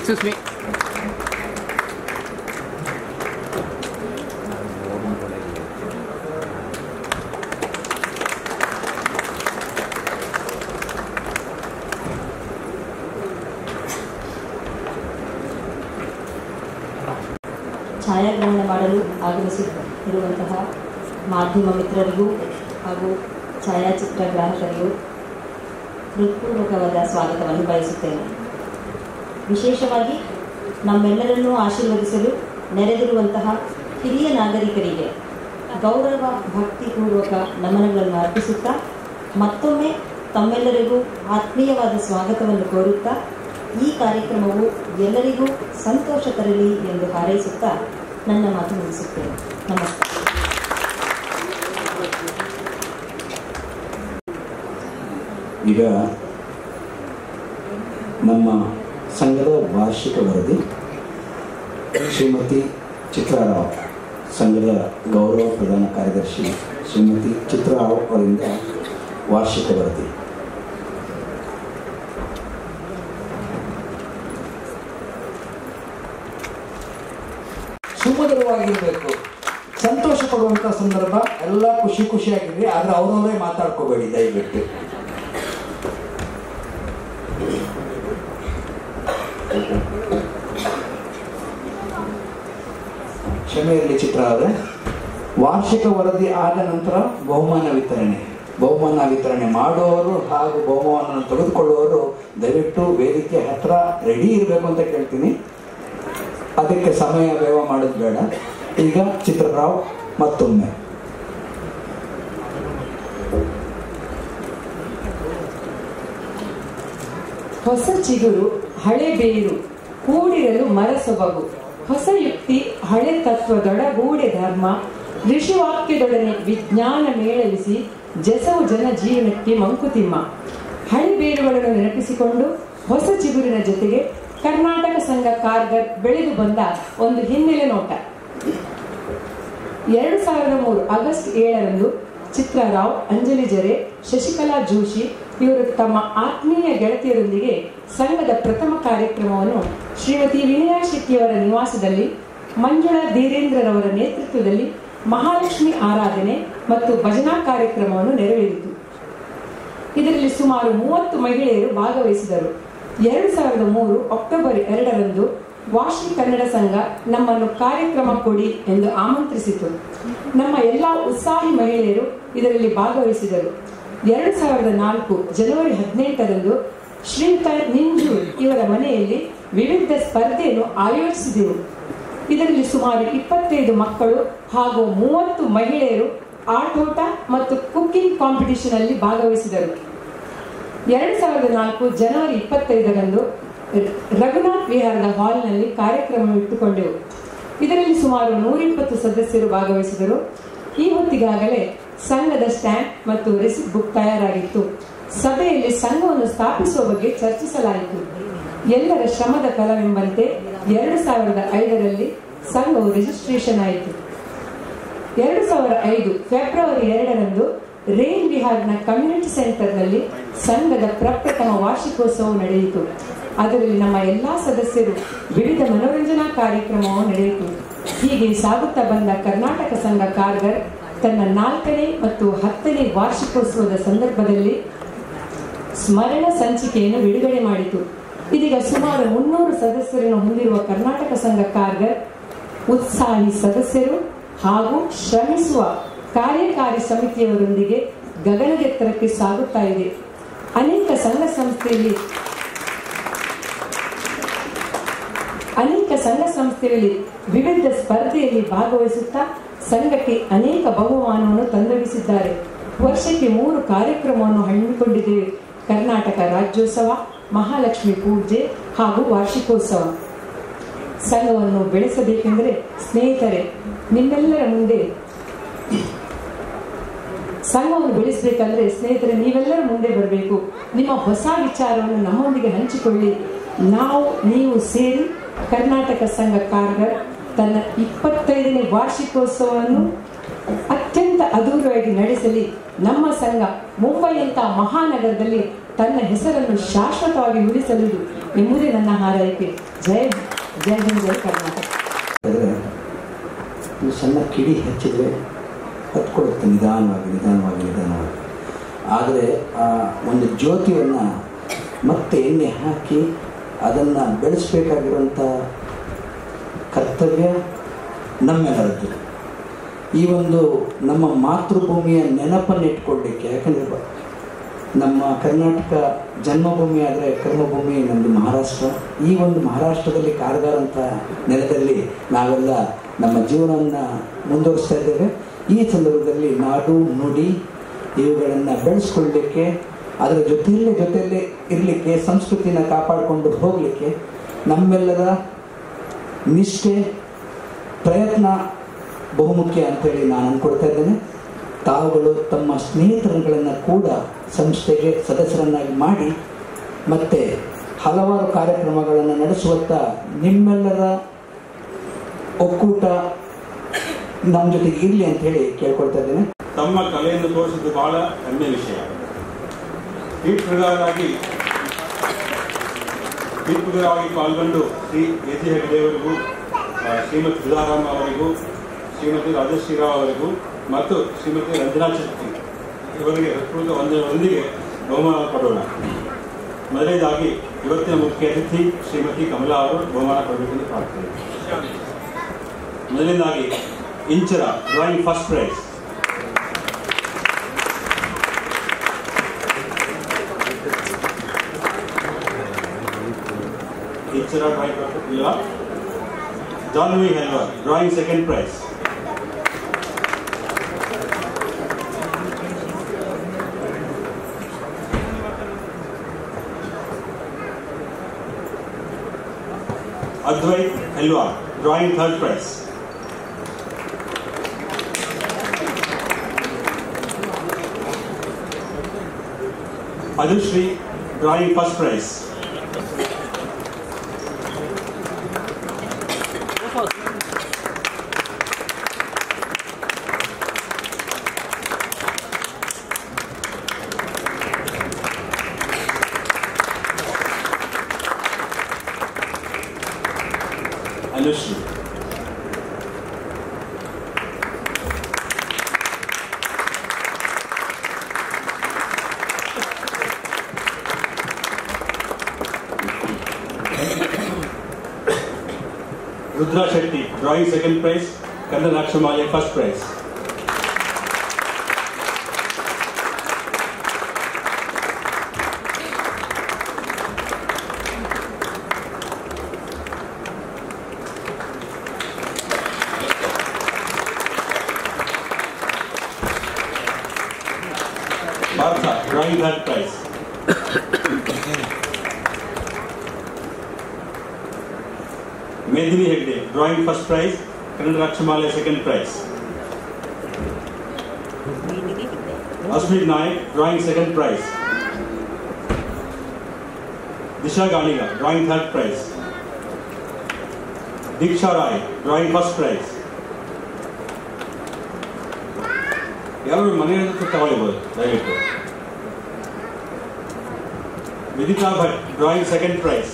Excuse me. ಛಾಯಾಗ್ರಹಣ ಮಾಡಲು ಆಗಮಿಸಿರುವಂತಹ ಮಾಧ್ಯಮ ಮಿತ್ರರಿಗೂ ಹಾಗೂ ಛಾಯಾಚಿತ್ರ ಗ್ರಾಹಕರಿಗೂ ಹೃತ್ಪೂರ್ವಕವಾದ ಸ್ವಾಗತವನ್ನು ಬಯಸುತ್ತೇನೆ. ವಿಶೇಷವಾಗಿ ನಮ್ಮೆಲ್ಲರನ್ನೂ ಆಶೀರ್ವದಿಸಲು ನೆರೆದಿರುವಂತಹ ಹಿರಿಯ ನಾಗರಿಕರಿಗೆ ಗೌರವ ಭಕ್ತಿಪೂರ್ವಕ ನಮನಗಳನ್ನು ಅರ್ಪಿಸುತ್ತಾ ಮತ್ತೊಮ್ಮೆ ತಮ್ಮೆಲ್ಲರಿಗೂ ಆತ್ಮೀಯವಾದ ಸ್ವಾಗತವನ್ನು ಕೋರುತ್ತಾ ಈ ಕಾರ್ಯಕ್ರಮವು ಎಲ್ಲರಿಗೂ ಸಂತೋಷ ತರಲಿ ಎಂದು ಹಾರೈಸುತ್ತಾ ನನ್ನ ಮಾತು ಮುಗಿಸುತ್ತೇನೆ. ನಮಸ್ಕಾರ. ಈಗ ನಮ್ಮ ಸಂಘದ ವಾರ್ಷಿಕ ವರದಿ ಶ್ರೀಮತಿ ಚಿತ್ರಾರಾವ್, ಸಂಘದ ಗೌರವ ಪ್ರಧಾನ ಕಾರ್ಯದರ್ಶಿ ಶ್ರೀಮತಿ ಚಿತ್ರಾರಾವ್ ಅವರಿಂದ ವಾರ್ಷಿಕ ವರದಿ. ಸುಮಧುರವಾಗಿರಬೇಕು, ಸಂತೋಷ ಪಡುವಂಥ ಸಂದರ್ಭ, ಎಲ್ಲ ಖುಷಿಯಾಗಿರಿ. ಆದರೆ ಅವರವರೇ ಮಾತಾಡ್ಕೋಬೇಡಿ ದಯವಿಟ್ಟು. ಕ್ಷಮೆ ಇರಲಿ ಚಿತ್ರ ಅವರೇ. ವಾರ್ಷಿಕ ವರದಿ ಆದ ನಂತರ ಬಹುಮಾನ ವಿತರಣೆ ಮಾಡುವವರು ಹಾಗೂ ಬಹುಮಾನವನ್ನು ತೆಗೆದುಕೊಳ್ಳುವವರು ದಯವಿಟ್ಟು ವೇದಿಕೆ ಹತ್ರ ರೆಡಿ ಇರಬೇಕು ಅಂತ ಕೇಳ್ತೀನಿ. ಅದಕ್ಕೆ ಸಮಯ ವ್ಯಯ ಮಾಡೋದು ಬೇಡ. ಈಗ ಚಿತ್ರರಾವ್ ಮತ್ತೊಮ್ಮೆ. ಹೊಸ ಚಿಗುರು ಹಳೆ ಬೇರು ಕೂಡಿರಲು ಮರ ಸೊಬಗು, ಹೊಸ ಯುಕ್ತಿ ಹಳೆ ತತ್ವದೊಡಗೂಡೆ ಧರ್ಮ, ಋಷಿವಾಕ್ಯದೊಡನೆ ವಿಜ್ಞಾನ ಮೇಳವಿಸಿ ಜಸವು ಜನ ಜೀವನಕ್ಕೆ ಮಂಕುತಿಮ್ಮ. ಹಳೆ ಬೇರುಗಳನ್ನು ನೆನಪಿಸಿಕೊಂಡು ಹೊಸ ಚಿಗುರಿನ ಜೊತೆಗೆ ಕರ್ನಾಟಕ ಸಂಘ ಕಾರ್ಗರ್ ಬೆಳೆದು ಬಂದ ಒಂದು ಹಿನ್ನೆಲೆ ನೋಟ. 2003 ಆಗಸ್ಟ್ 7ರಂದು ಚಿತ್ರಾರಾವ್, ಅಂಜಲಿ ಜರೆ, ಶಶಿಕಲಾ ಜೋಶಿ ಇವರು ತಮ್ಮ ಆತ್ಮೀಯ ಗೆಳತಿಯರೊಂದಿಗೆ ಸಂಘದ ಪ್ರಥಮ ಕಾರ್ಯಕ್ರಮವನ್ನು ಶ್ರೀಮತಿ ವಿನಯಾ ಶೆಟ್ಟಿಯವರ ನಿವಾಸದಲ್ಲಿ ಮಂಜುಳಾ ಧೀರೇಂದ್ರರವರ ನೇತೃತ್ವದಲ್ಲಿ ಮಹಾಲಕ್ಷ್ಮಿ ಆರಾಧನೆ ಮತ್ತು ಭಜನಾ ಕಾರ್ಯಕ್ರಮವನ್ನು ನೆರವೇರಿತು. ಇದರಲ್ಲಿ ಸುಮಾರು 30 ಮಹಿಳೆಯರು ಭಾಗವಹಿಸಿದರು. 2003 ಅಕ್ಟೋಬರ್ 2ರಂದು ವಾಷಿ ಕನ್ನಡ ಸಂಘ ನಮ್ಮನ್ನು ಕಾರ್ಯಕ್ರಮ ಕೊಡಿ ಎಂದು ಆಮಂತ್ರಿಸಿತು. ನಮ್ಮ ಎಲ್ಲಾ ಉತ್ಸಾಹಿ ಮಹಿಳೆಯರು ಇದರಲ್ಲಿ ಭಾಗವಹಿಸಿದರು. 2004 ಜನವರಿ 18ರಂದು ಶ್ರೀಯುತ ನಿಂಜು ಇವರ ಮನೆಯಲ್ಲಿ ವಿವಿಧ ಸ್ಪರ್ಧೆಯನ್ನು ಆಯೋಜಿಸಿದೆವು. ಇದರಲ್ಲಿ ಸುಮಾರು 25 ಮಕ್ಕಳು ಹಾಗೂ 30 ಮಹಿಳೆಯರು ಆಟೋಟ ಮತ್ತು ಕುಕ್ಕಿಂಗ್ ಕಾಂಪಿಟಿಷನ್ ಅಲ್ಲಿ ಭಾಗವಹಿಸಿದರು. 2004 ಜನವರಿ 25ರಂದು ರಘುನಾಥ್ ವಿಹಾರದ ಹಾಲ್ನಲ್ಲಿ ಕಾರ್ಯಕ್ರಮ ಇಟ್ಟುಕೊಂಡೆವು. ಇದರಲ್ಲಿ ಸುಮಾರು 120 ಸದಸ್ಯರು ಭಾಗವಹಿಸಿದರು. ಈ ಹೊತ್ತಿಗಾಗಲೇ ಸಂಘದ ಸ್ಟ್ಯಾಂಪ್ ಮತ್ತು ರೆಸಿಪ್ಟ್ ಬುಕ್ ತಯಾರಾಗಿತ್ತು. ಸಭೆಯಲ್ಲಿ ಸಂಘವನ್ನು ಸ್ಥಾಪಿಸುವ ಬಗ್ಗೆ ಚರ್ಚಿಸಲಾಯಿತು. ಎಲ್ಲರ ಶ್ರಮದ ಫಲವೆಂಬಂತೆ 2005ರಲ್ಲಿ ಸಂಘವು ರಿಜಿಸ್ಟ್ರೇಷನ್ ಆಯಿತು. 2005 ಫೆಬ್ರವರಿ 2ರಂದು ರೇನ್ ವಿಹಾರ್ನ ಕಮ್ಯುನಿಟಿ ಸೆಂಟರ್ನಲ್ಲಿ ಸಂಘದ ಪ್ರಪ್ರಥಮ ವಾರ್ಷಿಕೋತ್ಸವ ನಡೆಯಿತು. ಅದರಲ್ಲಿ ನಮ್ಮ ಎಲ್ಲಾ ಸದಸ್ಯರು ವಿವಿಧ ಮನೋರಂಜನಾ ಕಾರ್ಯಕ್ರಮವು ನಡೆಯಿತು. ಹೀಗೆ ಸಾಗುತ್ತಾ ಬಂದ ಕರ್ನಾಟಕ ಸಂಘ ಕಾರ್ಗರ್ ತನ್ನ 4ನೇ ಮತ್ತು 10ನೇ ವಾರ್ಷಿಕೋತ್ಸವದ ಸಂದರ್ಭದಲ್ಲಿ ಸ್ಮರಣ ಸಂಚಿಕೆಯನ್ನು ಬಿಡುಗಡೆ ಮಾಡಿತು. ಇದೀಗ ಸುಮಾರು 300 ಸದಸ್ಯರನ್ನು ಹೊಂದಿರುವ ಕರ್ನಾಟಕ ಸಂಘ ಕಾರ್ಗರ್ ಉತ್ಸಾಹಿ ಸದಸ್ಯರು ಹಾಗೂ ಶ್ರಮಿಸುವ ಕಾರ್ಯಕಾರಿ ಸಮಿತಿಯವರೊಂದಿಗೆ ಗಗನಗೆತ್ತರಕ್ಕೆ ಸಾಗುತ್ತಾ ಇದೆ. ಅನೇಕ ಸಂಘ ಸಂಸ್ಥೆಯಲ್ಲಿ ವಿವಿಧ ಸ್ಪರ್ಧೆಯಲ್ಲಿ ಭಾಗವಹಿಸುತ್ತಾ ಸಂಘಕ್ಕೆ ಅನೇಕ ಬಹುಮಾನವನ್ನು ತಂದೊಡ್ಡಿಸಿದ್ದಾರೆ. ವರ್ಷಕ್ಕೆ 3 ಕಾರ್ಯಕ್ರಮವನ್ನು ಹಮ್ಮಿಕೊಂಡಿದ್ದೇವೆ. ಕರ್ನಾಟಕ ರಾಜ್ಯೋತ್ಸವ, ಮಹಾಲಕ್ಷ್ಮಿ ಪೂಜೆ ಹಾಗೂ ವಾರ್ಷಿಕೋತ್ಸವ. ಸಂಘವನ್ನು ಬೆಳೆಸಬೇಕೆಂದರೆ ಸ್ನೇಹಿತರೆ, ನಿಮ್ಮೆಲ್ಲರ ಮುಂದೆ ಸಂಘವನ್ನು ಬೆಳೆಸಬೇಕಂದ್ರೆ ಸ್ನೇಹಿತರೆ ನೀವೆಲ್ಲರ ಮುಂದೆ ಬರಬೇಕು. ನಿಮ್ಮ ಹೊಸ ವಿಚಾರವನ್ನು ನಮ್ಮೊಂದಿಗೆ ಹಂಚಿಕೊಳ್ಳಿ. ನೀವು ಸೇರಿ ಕರ್ನಾಟಕ ಸಂಘ ಕಾರ್ಗರ್ ತನ್ನ 25ನೇ ವಾರ್ಷಿಕೋತ್ಸವವನ್ನು ಅತ್ಯಂತ ಅದ್ಧೂರಿಯಾಗಿ ನಡೆಸಲಿ. ನಮ್ಮ ಸಂಘ ಮುಂಬೈಯಂತ ಮಹಾನಗರದಲ್ಲಿ ತನ್ನ ಹೆಸರನ್ನು ಶಾಶ್ವತವಾಗಿ ಉಳಿಸಲಿದೆ ಎಂಬುದೇ ನನ್ನ ಹಾರೈಕೆ. ಜಯ ಜಯ ಜಯ ಕರ್ನಾಟಕ. ಸಣ್ಣ ಕಿಡಿ ಹಚ್ಚಿದರೆ ಹತ್ಕೊಡುತ್ತೆ ನಿಧಾನವಾಗಿ ನಿಧಾನವಾಗಿ ನಿಧಾನವಾಗಿ. ಆದರೆ ಆ ಒಂದು ಜ್ಯೋತಿಯನ್ನು ಮತ್ತೆ ಎಣ್ಣೆ ಹಾಕಿ ಅದನ್ನು ಬೆಳೆಸಬೇಕಾಗಿರುವಂಥ ಕರ್ತವ್ಯ ನಮ್ಮೆಲ್ಲರದ್ದು. ಈ ಒಂದು ನಮ್ಮ ಮಾತೃಭೂಮಿಯ ನೆನಪನ್ನು ಇಟ್ಕೊಳ್ಳಿಕ್ಕೆ, ಯಾಕಂದರೆ ನಮ್ಮ ಕರ್ನಾಟಕ ಜನ್ಮಭೂಮಿ ಆದರೆ ಕರ್ಮಭೂಮಿ ನಮ್ಮದು ಮಹಾರಾಷ್ಟ್ರ. ಈ ಒಂದು ಮಹಾರಾಷ್ಟ್ರದಲ್ಲಿ ಕಾರ್ಗಾರ ಅಂತ ನೆಲದಲ್ಲಿ ನಾವೆಲ್ಲ ನಮ್ಮ ಜೀವನವನ್ನು ಮುಂದುವರಿಸ್ತಾ ಇದ್ದೇವೆ. ಈ ಸಂದರ್ಭದಲ್ಲಿ ನಾಡು ನುಡಿ ಇವುಗಳನ್ನು ಬೆಳೆಸ್ಕೊಳ್ಳಲಿಕ್ಕೆ, ಅದರ ಜೊತೆಯಲ್ಲೇ ಇರಲಿಕ್ಕೆ, ಸಂಸ್ಕೃತಿನ ಕಾಪಾಡಿಕೊಂಡು ಹೋಗಲಿಕ್ಕೆ ನಮ್ಮೆಲ್ಲರ ನಿಷ್ಠೆ ಪ್ರಯತ್ನ ಬಹುಮುಖ್ಯ ಅಂತೇಳಿ ನಾನು ಅಂದ್ಕೊಳ್ತಾ ಇದ್ದೇನೆ. ತಾವುಗಳು ತಮ್ಮ ಸ್ನೇಹಿತರುಗಳನ್ನು ಕೂಡ ಸಂಸ್ಥೆಗೆ ಸದಸ್ಯರನ್ನಾಗಿ ಮಾಡಿ ಮತ್ತು ಹಲವಾರು ಕಾರ್ಯಕ್ರಮಗಳನ್ನು ನಡೆಸುವತ್ತ ನಿಮ್ಮೆಲ್ಲರ ಒಕ್ಕೂಟ ನಮ್ಮ ಜೊತೆಗೆ ಇರಲಿ ಅಂತ ಹೇಳಿ ಕೇಳ್ಕೊಳ್ತಾ ಇದ್ದೇನೆ. ತಮ್ಮ ಕಲೆಯನ್ನು ತೋರಿಸಿದ್ದು ಬಹಳ ಹೆಮ್ಮೆ ವಿಷಯ. ತೀರ್ಪುಗಾರರಾಗಿ ಪಾಲ್ಗೊಂಡು ಶ್ರೀ ಎ.ಜಿ. ಹೆಗ್ಡೆಯವರಿಗೂ, ಶ್ರೀಮತಿ ಸುಧಾರಾಮ್ ಅವರಿಗೂ, ಶ್ರೀಮತಿ ರಾಜಶ್ರೀರಾವ್ ಅವರಿಗೂ ಮತ್ತು ಶ್ರೀಮತಿ ರಂಜನಾ ಶೆಟ್ಟಿ ಇವರಿಗೆ ಹೃತ್ಪೂರ್ವಕ ವಂದನೆಗಳೊಂದಿಗೆ ಬಹುಮಾನ ಕೊಡೋಣ. ಮೊದಲನೇದಾಗಿ ಇವತ್ತಿನ ಮುಖ್ಯ ಅತಿಥಿ ಶ್ರೀಮತಿ ಕಮಲಾ ಅವರು ಬಹುಮಾನ ಕೊಡಬೇಕೆಂದು ಪ್ರಾರ್ಥನೆ. ಮೊದಲನೇದಾಗಿ Inchara drawing first prize. Inchara drawing ಇಲ್ಲ. Janvi Helwar drawing second prize. Advait Helwa, drawing third prize. Adushri, drawing first prize. Anushri. Rudra Shetty, drawing second prize. Kandan Akshamale, first prize. Partha, drawing third prize. Medini Hegde, drawing first prize. Kannada Rakshamale, second prize. Asmit Naik, drawing second prize. Disha Ganiga, drawing third prize. Diksha Rai, drawing first prize. ಯಾರು ಮನೆಯಲ್ಲಿ ತಗೊಳ್ಳಿಬೋದು ದಯವಿಟ್ಟು. Vidita Bhat drawing second prize.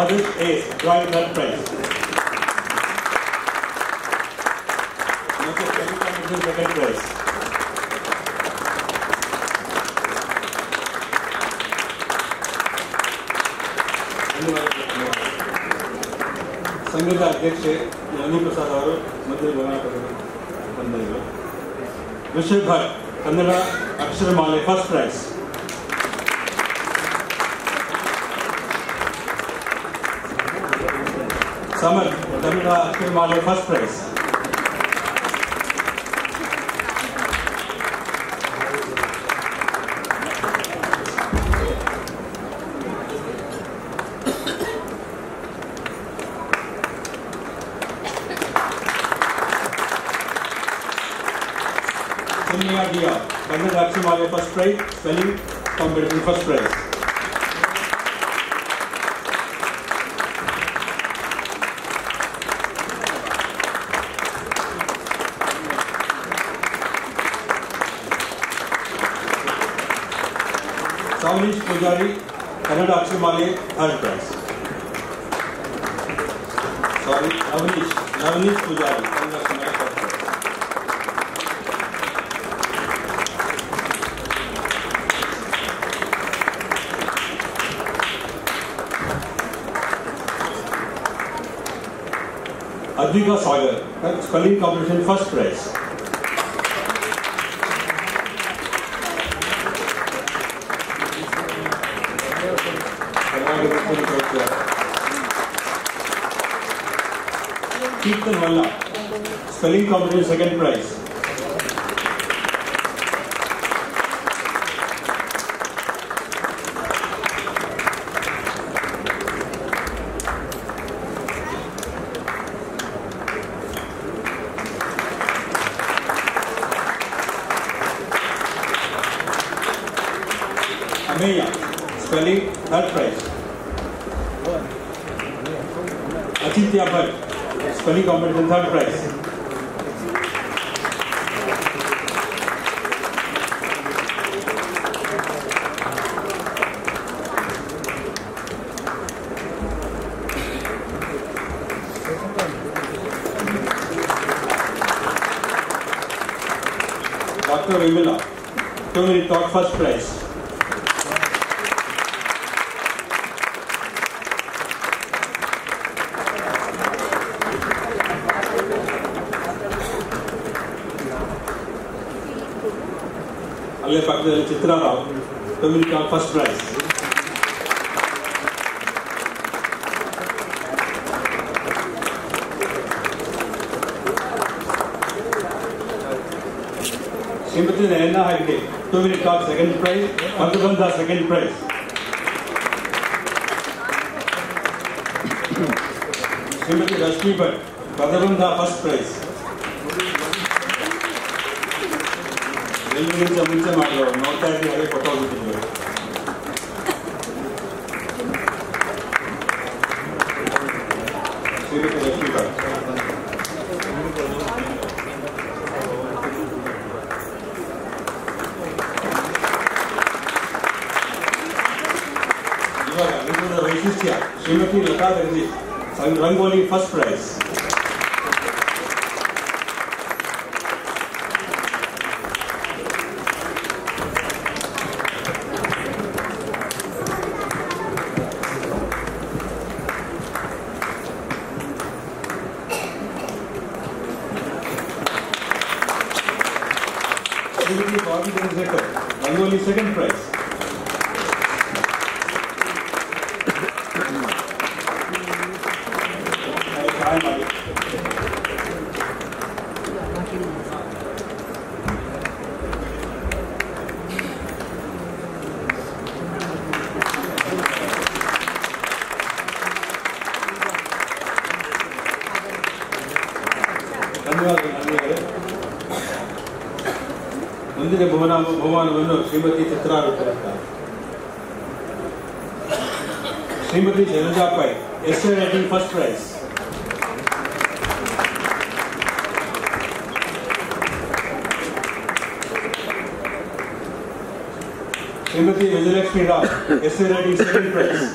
Adarsh A drawing third prize. Second prize. ಸಂಘದ ಅಧ್ಯಕ್ಷೆ ನವನಿ ಪ್ರಸಾದ್ ಅವರು ಮಧ್ಯೆ ಬಂದಿದ್ದರು. ಋಷಭ್ ಭಟ್ ಕನ್ನಡ ಅಕ್ಷರಮಾಲೆ ಫಸ್ಟ್ ಪ್ರೈಸ್. ಸಮರ್ ಕನ್ನಡ ಅಕ್ಷರಮಾಲೆ first prize. Ananya Dia, Kannada Akshimale first prize, spelling competition first prize. Savnish Pujari, Kannada Akshimale third prize. Sorry, Navnish Pujari, Kannada Akshimale third prize. Advika Sagar, spelling competition first prize. Keertan Valla, spelling competition second prize. Ameya, spelling third prize. Achintya Bhatt, spelling competition third prize. Dr. Vimala, 2-minute talk first prize. ಅಲ್ಲೇ ಪಕ್ಕದಲ್ಲಿ ಚಿತ್ರಾರಾವ್, 2-minute talk first prize. Shrimati ನಯನ Hegde, 2-minute talk second prize. Madhubandha second prize. Shrimati Rashmi Bhat, Madhubandha first prize. ಎಲ್ಲರಿಗಿಂತ ಮುಂಚೆ ಮಾಡಿದವರು ನೋಡ್ತಾ ಇದ್ದೀವಿ, ಹಾಗೆ photo ಬಿಟ್ಟಿದ್ದೀವಿ. Shrimati Rashmi Bhat. ಇವಾಗ ಇದರ ವೈಶಿಷ್ಟ್ಯ, ಶ್ರೀಮತಿ ಲತಾ ದರ್ಜಿ, rangoli first prize. Bobby Denzeker, Rangoli second prize. ಧನ್ಯವಾದಗಳು. ಮುಂದಿನ ಬಹುಮಾನವನ್ನು ಶ್ರೀಮತಿ ಚಿತ್ರಾ ಕೊಡುತ್ತಾರೆ. Shrimati Shailaja Pai, essay writing first prize. Shrimati Vijayalakshmi Rao, essay writing second prize.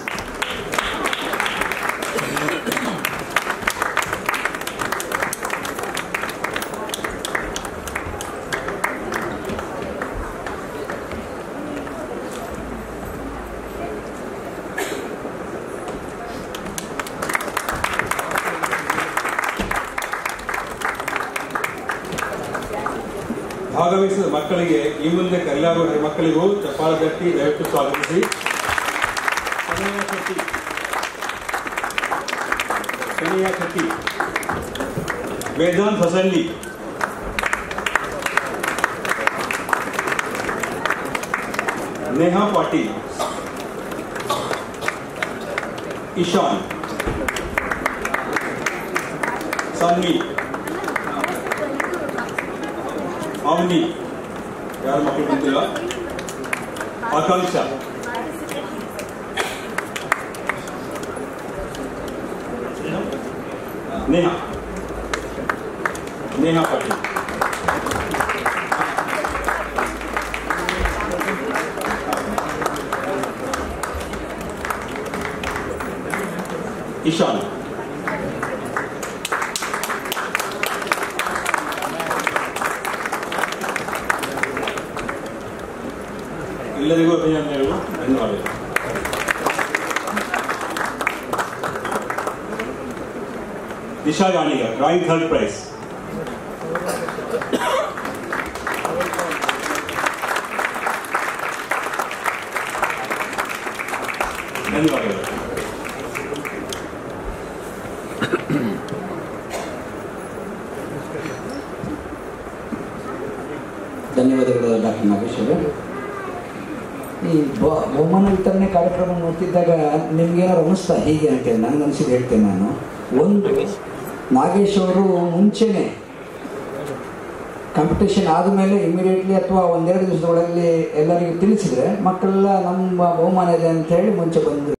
ಭಾಗವಹಿಸಿದ ಮಕ್ಕಳಿಗೆ ಈ ಮುಂದೆ ಕಲ್ಯಾಣ ಮಕ್ಕಳಿಗೂ ಚಪ್ಪಾಳೆ ತಟ್ಟಿ ದಯವಿಟ್ಟು ಸ್ವಾಗತಿಸಿ. ಕನಿಯಾ ಶೆಟ್ಟಿ, ವೇದಾಂತ್ ಹೊಸಳ್ಳಿ, ನೇಹಾ ಪಾಟೀಲ್, ಇಶಾನ್, ಸನ್ನಿ, ಅವನಿ, ಯಾರು ಮಕ್ಕಳು ಬಂದಿಲ್ಲ? ಆಕಾಂಕ್ಷ, ನೇಹಾ, ನೇಹಾ ಪಾಟೀಲ್, ಇಶಾನ್, ಎಲ್ಲರಿಗೂ ಅಭಿನಂದನೆಗಳು, ಧನ್ಯವಾದಗಳು. Disha Ganigar, drawing 3rd prize. ಧನ್ಯವಾದಗಳು. ಧನ್ಯವಾದಗಳು ಡಾಕ್ಟರ್ ನಾಗೇಶ್ ಅವರು. ಈ ಬಹುಮಾನ ವಿತರಣೆ ಕಾರ್ಯಕ್ರಮ ನೋಡ್ತಿದ್ದಾಗ ನಿಮ್ಗೇನಾದ್ರು ಅನಿಸ್ತಾ ಹೀಗೆ ಅಂತೇಳಿ ನನಗೆ ಅನಿಸಿದ್ದು ಹೇಳ್ತೇನೆ ನಾನು. ಒಂದು, ನಾಗೇಶ್ ಅವರು ಮುಂಚೆನೆ ಕಾಂಪಿಟೇಷನ್ ಆದಮೇಲೆ ಇಮಿಡಿಯೇಟ್ಲಿ ಅಥವಾ 1-2 ದಿವಸದೊಳಗೆ ಎಲ್ಲರಿಗೂ ತಿಳಿಸಿದರೆ ಮಕ್ಕಳೆಲ್ಲ ನಮ್ಮ ಬಹುಮಾನ ಇದೆ ಅಂತ ಹೇಳಿ ಮುಂಚೆ ಬಂದು